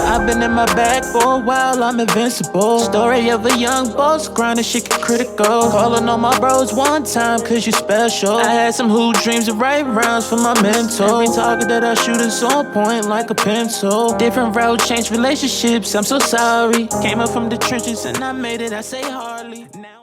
I've been in my bag for a while, I'm invincible. Story of a young boss, grinding shit get critical. Calling on my bros one time, cause you special. I had some hoop dreams of right rounds for my mentor. Every target that I shoot is on point like a pencil. Different route, change relationships, I'm so sorry. Came up from the trenches and I made it, I say hardly. Now